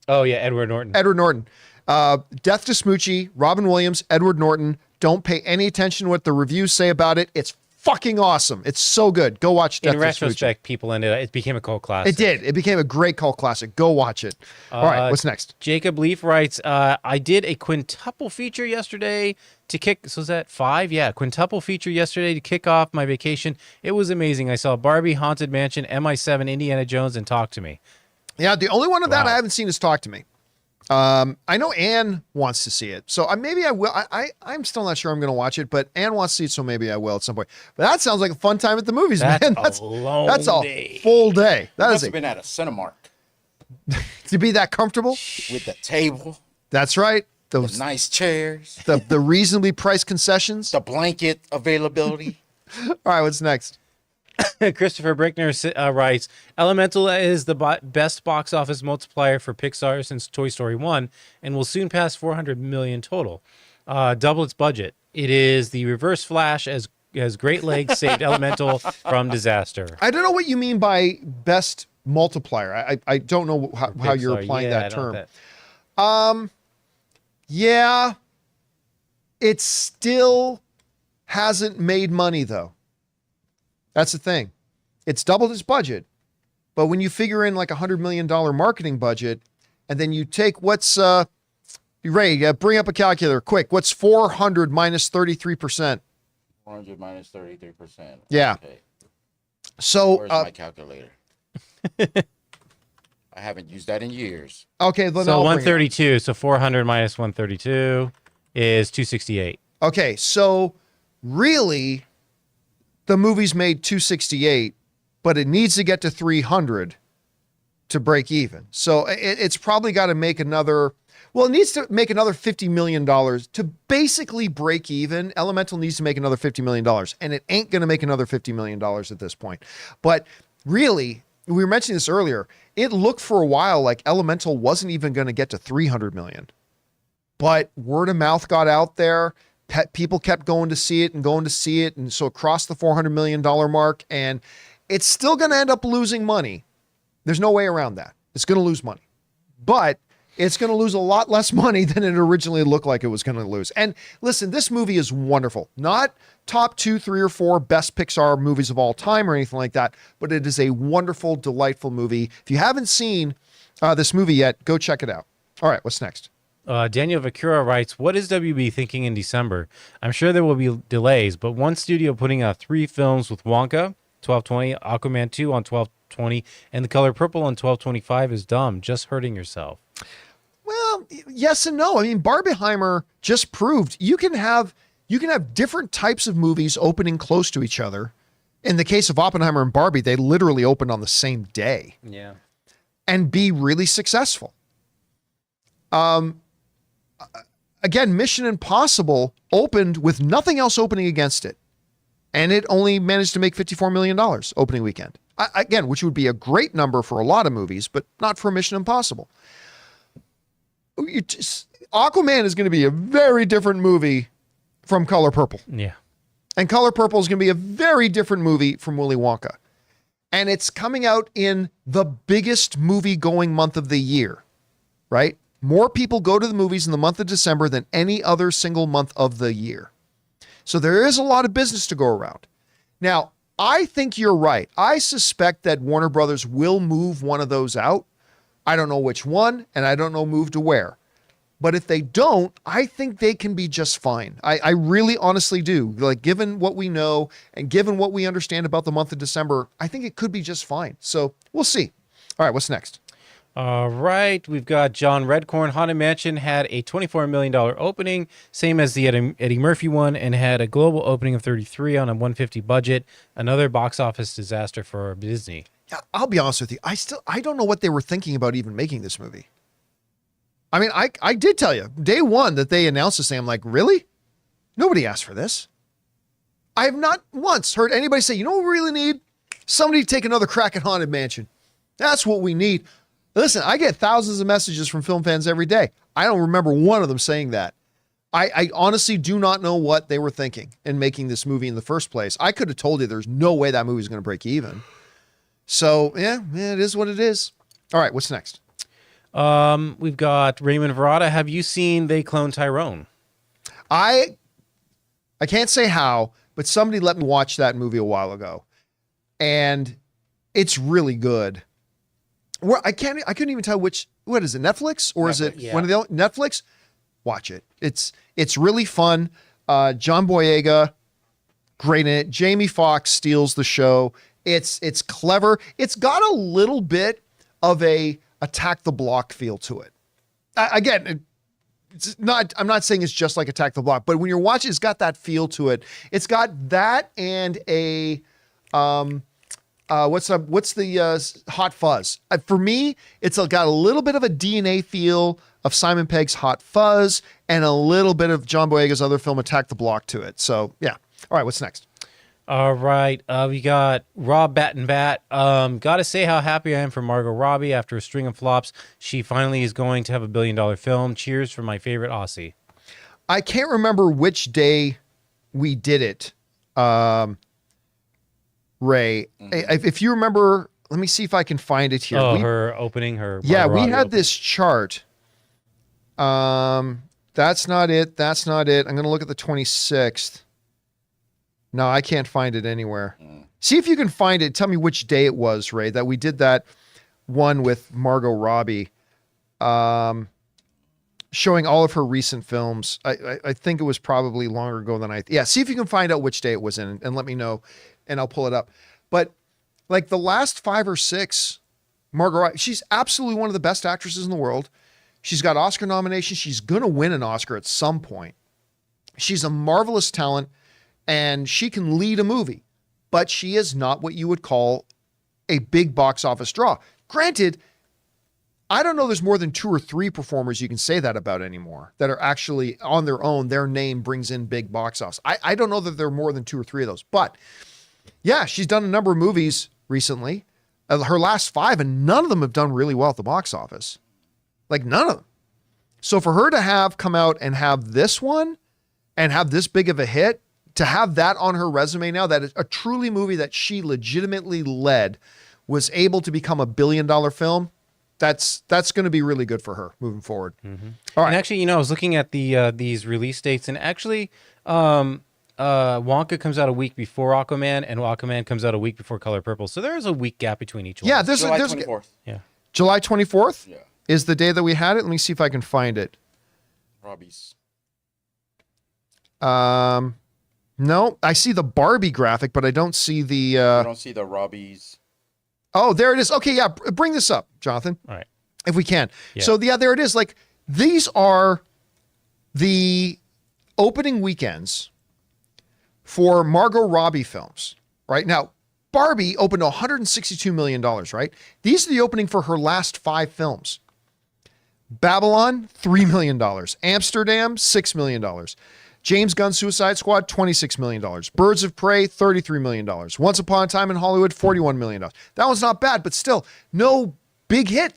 Oh yeah, Edward Norton. Edward Norton. Death to Smoochie, Robin Williams, Edward Norton. Don't pay any attention to what the reviews say about it. It's fucking awesome. It's so good. Go watch Death In to Smoochie. retrospect, people ended up, it became a cult classic. It did. It became a great cult classic. Go watch it. All right, what's next? Jacob Leaf writes, I did a quintuple feature yesterday to kick, so is that 5? Yeah, quintuple feature yesterday to kick off my vacation. It was amazing. I saw Barbie, Haunted Mansion, MI7, Indiana Jones, and Talk to Me. Yeah, the only one of that Wow. I haven't seen is Talk to Me. I know Anne wants to see it, so maybe I will. I'm still not sure I'm going to watch it, but Anne wants to see it, so maybe I will at some point. But that sounds like a fun time at the movies, That's man. a long that's a day. full day. That Must is have been at a Cinemark to be that comfortable. with the table, That's right. the Those nice chairs, the reasonably priced concessions. the blanket availability. All right, what's next? Christopher Brickner writes, Elemental is the best box office multiplier for Pixar since Toy Story 1 and will soon pass 400 million total. Double its budget. It is the reverse Flash as Great Legs saved Elemental from disaster. I don't know what you mean by best multiplier. I don't know how you're Pixar, applying yeah, that I don't term. know Yeah, it still hasn't made money though. That's the thing. It's doubled its budget, but when you figure in like $100 million marketing budget, and then you take what's Ray, bring up a calculator quick. What's 400 minus 33%? 400 minus 33%. Yeah. Okay. So Where's my calculator? I haven't used that in years. okay, then So I'll bring it. 132. So 400 minus 132 is 268. Okay, so really, the movie's made 268, but it needs to get to 300 to break even. So it's probably got to make another. Well, it needs to make another $50 million to basically break even. Elemental needs to make another $50 million, and it ain't going to make another $50 million at this point. But really, we were mentioning this earlier. It looked for a while like Elemental wasn't even going to get to 300 million. But word of mouth got out there. People kept going to see it and going to see it. And so it crossed the $400 million mark, and it's still going to end up losing money. There's no way around that. It's going to lose money, but it's going to lose a lot less money than it originally looked like it was going to lose. And listen, this movie is wonderful. Not top 2, 3, or 4 best Pixar movies of all time or anything like that, but it is a wonderful, delightful movie. If you haven't seen this movie yet, go check it out. All right, what's next? Daniel Vakura writes, what is WB thinking in December? I'm sure there will be delays, but one studio putting out 3 films with Wonka, 12/20, Aquaman 2 on 12/20, and The Color Purple on 12/25 is dumb. Just hurting yourself. Well, yes and no. I mean, Barbenheimer just proved you can have different types of movies opening close to each other. In the case of Oppenheimer and Barbie, they literally opened on the same day Yeah. and be really successful. Again, Mission Impossible opened with nothing else opening against it, and it only managed to make $54 million opening weekend. Again, which would be a great number for a lot of movies, but not for Mission Impossible. Aquaman is going to be a very different movie from Color Purple. Yeah. And Color Purple is going to be a very different movie from Willy Wonka. And it's coming out in the biggest movie-going month of the year, right? More people go to the movies in the month of December than any other single month of the year. So there is a lot of business to go around. Now, I think you're right. I suspect that Warner Brothers will move one of those out. I don't know which one, and I don't know move to where. But if they don't, I think they can be just fine. I really honestly do. Like, given what we know and given what we understand about the month of December, I think it could be just fine. So we'll see. All right, what's next? All right, we've got John Redcorn. Haunted Mansion had a $24 million opening, same as the Eddie Murphy one, and had a global opening of 33 on a 150 budget. Another box office disaster for Disney. Yeah, I'll be honest with you. I don't know what they were thinking about even making this movie. I mean, I did tell you day one that they announced this thing. I'm like, really? Nobody asked for this. I have not once heard anybody say, you know what we really need? Somebody to take another crack at Haunted Mansion. That's what we need. Listen, I get thousands of messages from film fans every day. I don't remember one of them saying that. I honestly do not know what they were thinking in making this movie in the first place. I could have told you there's no way that movie's going to break even. So, yeah, it is what it is. All right, what's next? We've got Raymond Verrata. Have you seen They Clone Tyrone? I can't say how, but somebody let me watch that movie a while ago, and it's really good. I couldn't even tell what is it, Netflix or is it one of the Netflix? Watch it. It's really fun. John Boyega, great in it. Jamie Foxx steals the show. It's clever. It's got a little bit of a Attack the Block feel to it. Again, it's not. I'm not saying it's just like Attack the Block, but when you're watching, it's got that feel to it. It's got that and a what's the Hot Fuzz? For me, it's got a little bit of a DNA feel of Simon Pegg's Hot Fuzz and a little bit of John Boyega's other film Attack the Block to it. So yeah. All right, what's next? All right, we got Rob Battenbat. Gotta say how happy I am for Margot Robbie. After a string of flops, she finally is going to have a $1 billion film. Cheers for my favorite Aussie. I can't remember which day we did it, Ray. If you remember, let me see if I can find it here. Oh, her opening, her. Yeah, Margot we Robbie had opening. this chart. That's not it. That's not it. I'm going to look at the 26th. No, I can't find it anywhere. See if you can find it. Tell me which day it was, Ray, that we did that one with Margot Robbie, showing all of her recent films. I think it was probably longer ago than see if you can find out which day it was in and let me know, and I'll pull it up. But like the last 5 or 6, Margot Robbie, she's absolutely one of the best actresses in the world. She's got Oscar nominations. She's going to win an Oscar at some point. She's a marvelous talent. And she can lead a movie, but she is not what you would call a big box office draw. Granted, I don't know there's more than 2 or 3 performers you can say that about anymore that are actually on their own. Their name brings in big box office. I don't know that there are more than 2 or 3 of those, but yeah, she's done a number of movies recently. Her last 5, and none of them have done really well at the box office. Like none of them. So for her to have come out and have this one and have this big of a hit, to have that on her resume now, that is a truly movie that she legitimately led, was able to become a $1 billion film. That's going to be really good for her moving forward. Mm-hmm. All right. And actually, I was looking at these release dates, and actually, Wonka comes out a week before Aquaman, and Aquaman comes out a week before Color Purple. So there is a week gap between each one. Yeah, there's July there's 24th. Yeah. July 24th Yeah. is the day that we had it. Let me see if I can find it. Robbie's. No, I see the Barbie graphic, but I don't see the. You don't see the Robbie's. Oh, there it is. Okay, yeah, bring this up, Jonathan, All right. if we can. Yeah. So yeah, there it is. Like these are the opening weekends for Margot Robbie films. Right now, Barbie opened $162 million. Right, these are the opening for her last 5 films. Babylon, $3 million. Amsterdam, $6 million. James Gunn Suicide Squad, $26 million. Birds of Prey, $33 million. Once Upon a Time in Hollywood, $41 million. That one's not bad, but still, no big hit.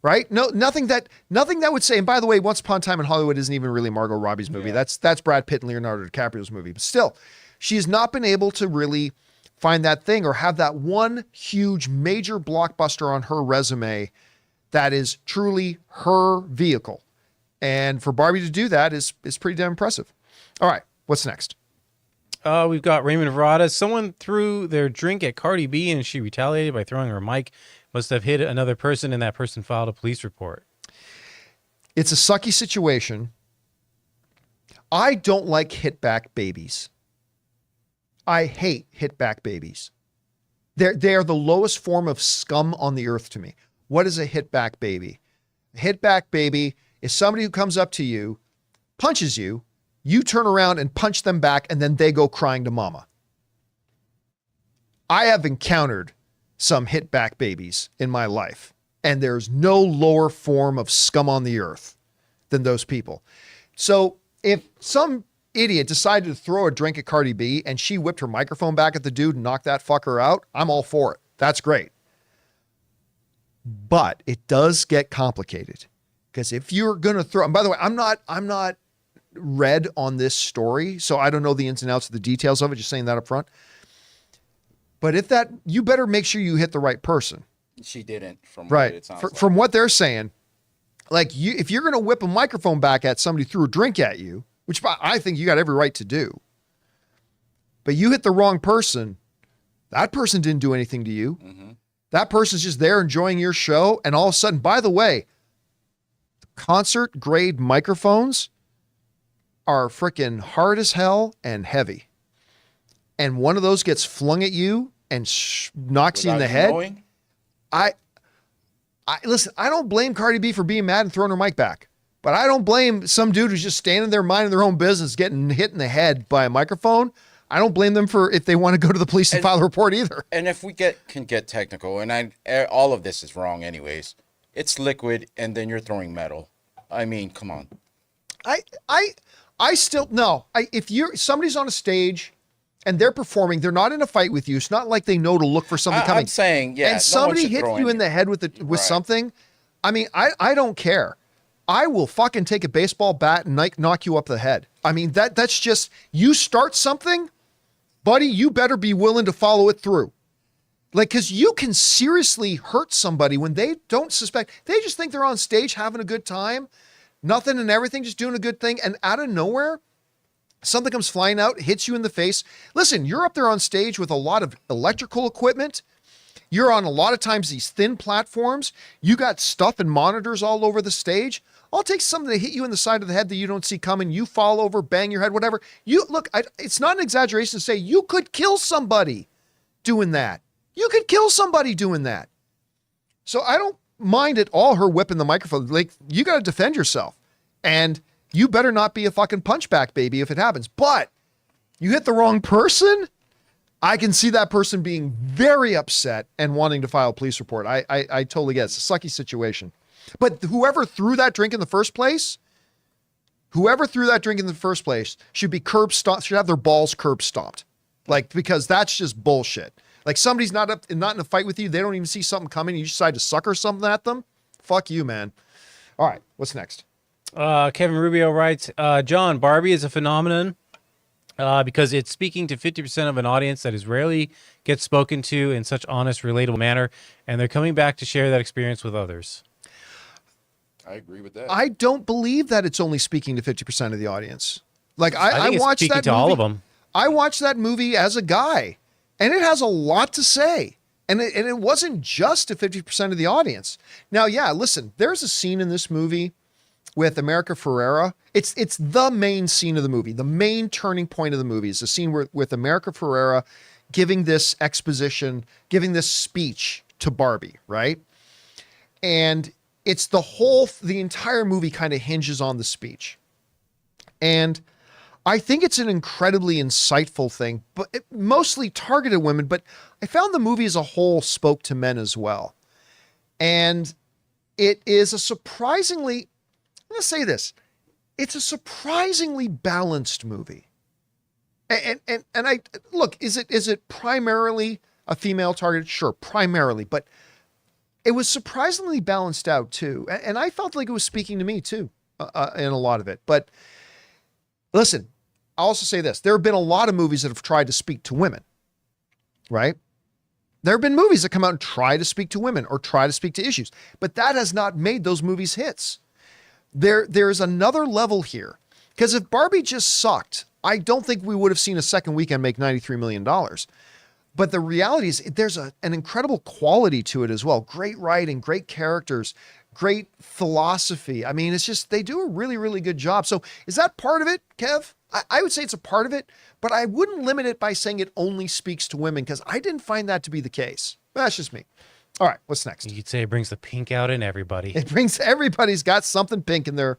Right? No, nothing that would say, and by the way, Once Upon a Time in Hollywood isn't even really Margot Robbie's movie. Yeah. That's Brad Pitt and Leonardo DiCaprio's movie. But still, she has not been able to really find that thing or have that one huge major blockbuster on her resume that is truly her vehicle. And for Barbie to do that is pretty damn impressive. All right, what's next? We've got Raymond Verrata. Someone threw their drink at Cardi B, and she retaliated by throwing her mic. Must have hit another person, and that person filed a police report. It's a sucky situation. I don't like hit back babies. I hate hit back babies. They are the lowest form of scum on the earth to me. What is a hit back baby? A hit back baby is somebody who comes up to you, punches you, you turn around and punch them back, and then they go crying to mama. I have encountered some hit back babies in my life, and there's no lower form of scum on the earth than those people. So if idiot decided to throw a drink at Cardi B and she whipped her microphone back at the dude and knocked that fucker out, I'm all for it. That's great. But it does get complicated because if you're going to throw, and by the way, I'm not read on this story, so I don't know the ins and outs of the details of it, just saying that up front. But if that, you better make sure you hit the right person. She didn't, from Right. what it sounds From what they're saying, like if you're going to whip a microphone back at somebody who threw a drink at you, which I think you got every right to do, but you hit the wrong person, that person didn't do anything to you. Mm-hmm. That person's just there enjoying your show. And all of a sudden, by the way, concert grade microphones are freaking hard as hell and heavy. And one of those gets flung at you and knocks you in the head. Knowing? I listen, I don't blame Cardi B for being mad and throwing her mic back, but I don't blame some dude who's just standing there minding their own business, getting hit in the head by a microphone. I don't blame them for if they want to go to the police and file a report either. And if we can get technical, and all of this is wrong anyways, it's liquid and then you're throwing metal. I mean, come on. I still, no, if somebody's on a stage and they're performing, they're not in a fight with you. It's not like they know to look for something coming. I'm saying, yeah. And somebody hits you in the head with Right. something. I mean, I don't care. I will fucking take a baseball bat and knock you up the head. I mean, that's just, you start something, buddy, you better be willing to follow it through. Like, because you can seriously hurt somebody when they don't suspect. They just think they're on stage having a good time, nothing and everything, just doing a good thing. And out of nowhere, something comes flying out, hits you in the face. Listen, you're up there on stage with a lot of electrical equipment. You're on a lot of times these thin platforms. You got stuff and monitors all over the stage. I'll take something to hit you in the side of the head that you don't see coming. You fall over, bang your head, whatever. You look, it's not an exaggeration to say you could kill somebody doing that. You could kill somebody doing that. So I don't mind at all her whipping the microphone. Like, you got to defend yourself. And you better not be a fucking punchback baby if it happens. But you hit the wrong person, I can see that person being very upset and wanting to file a police report. I totally get it. It's a sucky situation. But whoever threw that drink in the first place, should be curb stomped, should have their balls curb stomped. Like, because that's just bullshit. Like, somebody's not in a fight with you. They don't even see something coming. You decide to sucker something at them. Fuck you, man. All right. What's next? Kevin Rubio writes, John, Barbie is a phenomenon because it's speaking to 50% of an audience that is rarely gets spoken to in such honest, relatable manner, and they're coming back to share that experience with others. I agree with that. I don't believe that it's only speaking to 50% of the audience. Like, I think watched it's speaking that to movie. all of them. I watched that movie as a guy, and it has a lot to say. And it wasn't just to 50% of the audience. Now, yeah, listen, there's a scene in this movie with America Ferrera. It's the main scene of the movie. The main turning point of the movie is the scene with America Ferrera giving this exposition, giving this speech to Barbie, right? And it's the entire movie kind of hinges on the speech. And I think it's an incredibly insightful thing, but it mostly targeted women, but I found the movie as a whole spoke to men as well. And it is a surprisingly, I'm going to say this, it's a surprisingly balanced movie. And I look, is it primarily a female target? Sure, primarily, but it was surprisingly balanced out too. And I felt like it was speaking to me too, in a lot of it. But listen, I'll also say this. There have been a lot of movies that have tried to speak to women, right? There have been movies that come out and try to speak to women or try to speak to issues, but that has not made those movies hits. There's another level here, because if Barbie just sucked, I don't think we would have seen a second weekend make $93 million. But the reality is there's an incredible quality to it as well. Great writing, great characters, great philosophy. I mean, it's just, they do a really, really good job. So is that part of it, Kev? I would say it's a part of it, but I wouldn't limit it by saying it only speaks to women, because I didn't find that to be the case. That's just me. All right, what's next? You could say it brings the pink out in everybody. It brings, everybody's got something pink in their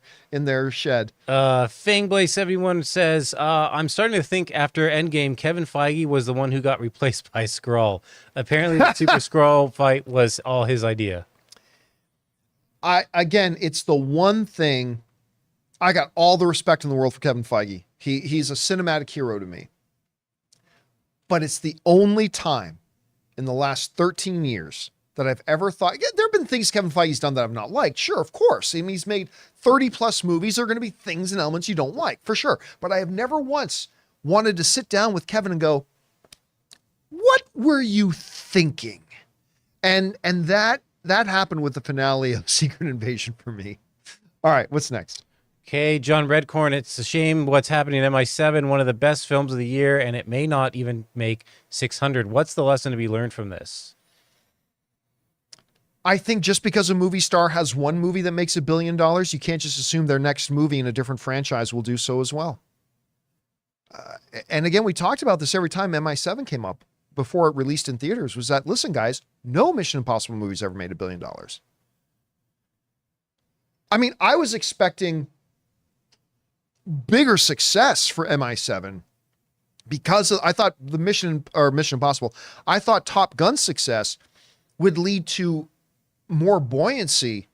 shed. Fangblaze71 says, I'm starting to think after Endgame, Kevin Feige was the one who got replaced by Skrull. Apparently the Super Skrull fight was all his idea. Again, it's the one thing, I got all the respect in the world for Kevin Feige. He's a cinematic hero to me. But it's the only time in the last 13 years that I've ever thought, yeah, there have been things Kevin Feige's done that I've not liked. Sure, of course. I mean, he's made 30 plus movies. There are going to be things and elements you don't like, for sure. But I have never once wanted to sit down with Kevin and go, what were you thinking? And that happened with the finale of Secret Invasion for me. All right, what's next? Okay, John Redcorn, it's a shame what's happening in MI7, one of the best films of the year, and it may not even make 600. What's the lesson to be learned from this? I think just because a movie star has one movie that makes $1 billion, you can't just assume their next movie in a different franchise will do so as well. And again, we talked about this every time MI7 came up before it released in theaters, was that, listen, guys, no Mission Impossible movie's ever made $1 billion. I mean, I was expecting bigger success for MI7 because I thought the Mission Impossible, I thought Top Gun's success would lead to more buoyancy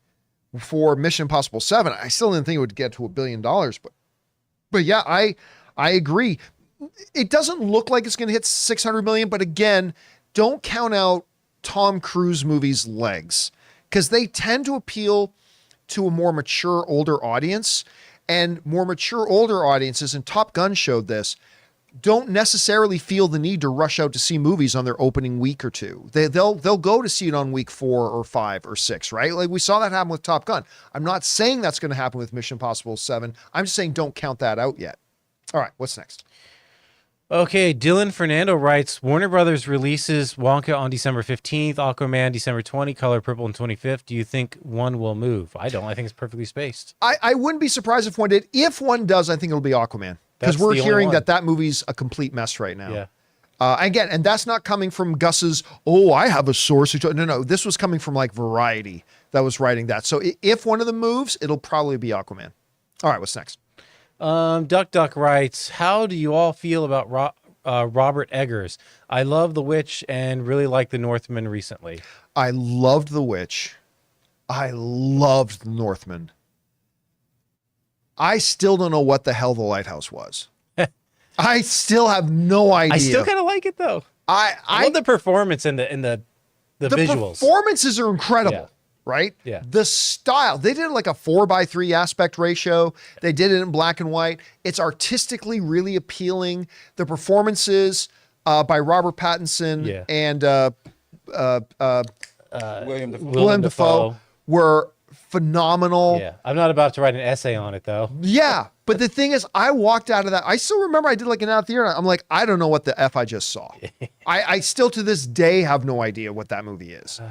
for Mission Impossible 7. I still didn't think it would get to $1 billion, but yeah, I agree. It doesn't look like it's going to hit 600 million, but again, don't count out Tom Cruise movies' legs because they tend to appeal to a more mature, older audience. And more mature, older audiences, and Top Gun showed this, don't necessarily feel the need to rush out to see movies on their opening week or two. They'll go to see it on week 4 or 5 or 6, right? Like we saw that happen with Top Gun. I'm not saying that's going to happen with Mission Impossible 7. I'm just saying don't count that out yet. All right, what's next? Okay, Dylan Fernando writes, Warner Brothers releases Wonka on December 15th, Aquaman December 20, Color Purple on 25th. Do you think one will move? I don't. I think it's perfectly spaced. I wouldn't be surprised if one did. If one does, I think it'll be Aquaman. Because we're hearing that movie's a complete mess right now. Yeah. Again, and that's not coming from Gus's, oh, I have a source. No, this was coming from like Variety that was writing that. So if one of them moves, it'll probably be Aquaman. All right, what's next? Duck writes, how do you all feel about Robert Eggers? I love The Witch and really like The Northman recently. I loved The Witch. I loved The Northman. I still don't know what the hell The Lighthouse was. I still have no idea. I still kind of like it though. I love the performance and the visuals. The performances are incredible. Yeah. Right? Yeah. The style, they did like a 4:3 aspect ratio. They did it in black and white. It's artistically really appealing. The performances by Robert Pattinson and William Dafoe were phenomenal. Yeah. I'm not about to write an essay on it though. Yeah. But the thing is, I walked out of that. I still remember I did like an out theater. I'm like, I don't know what the F I just saw. I still to this day have no idea what that movie is.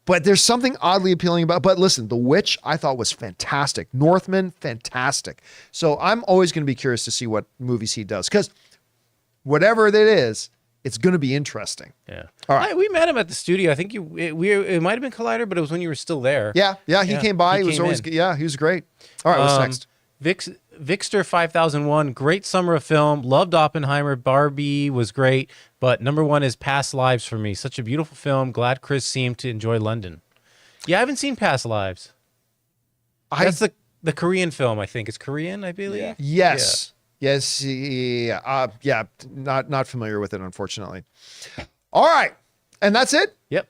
But there's something oddly appealing about, but listen, The Witch I thought was fantastic. Northman, fantastic. So I'm always going to be curious to see what movies he does because whatever it is, it's going to be interesting. Yeah. All right. We met him at the studio. I think it might have been Collider, but it was when you were still there. Yeah. He came by. He was great. All right, what's next? Vixter 5001, great summer of film. Loved Oppenheimer. Barbie was great, but number one is Past Lives for me. Such a beautiful film. Glad Chris seemed to enjoy London. Yeah, I haven't seen Past Lives. That's the Korean film, I think. It's Korean, I believe. Yeah. Yes. Yeah. Yes. Yeah. Not familiar with it, unfortunately. All right. And that's it? Yep.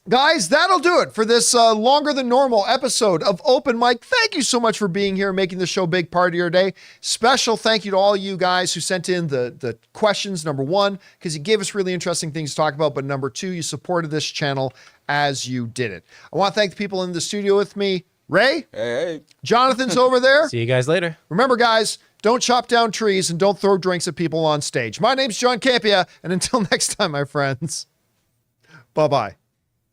Guys, that'll do it for this longer than normal episode of Open Mic. Thank you so much for being here and making the show a big part of your day. Special thank you to all you guys who sent in the questions, number one, because you gave us really interesting things to talk about, but number two, you supported this channel as you did it. I want to thank the people in the studio with me. Ray? Hey. Jonathan's over there. See you guys later. Remember, guys, don't chop down trees and don't throw drinks at people on stage. My name's John Campea, and until next time, my friends, bye-bye.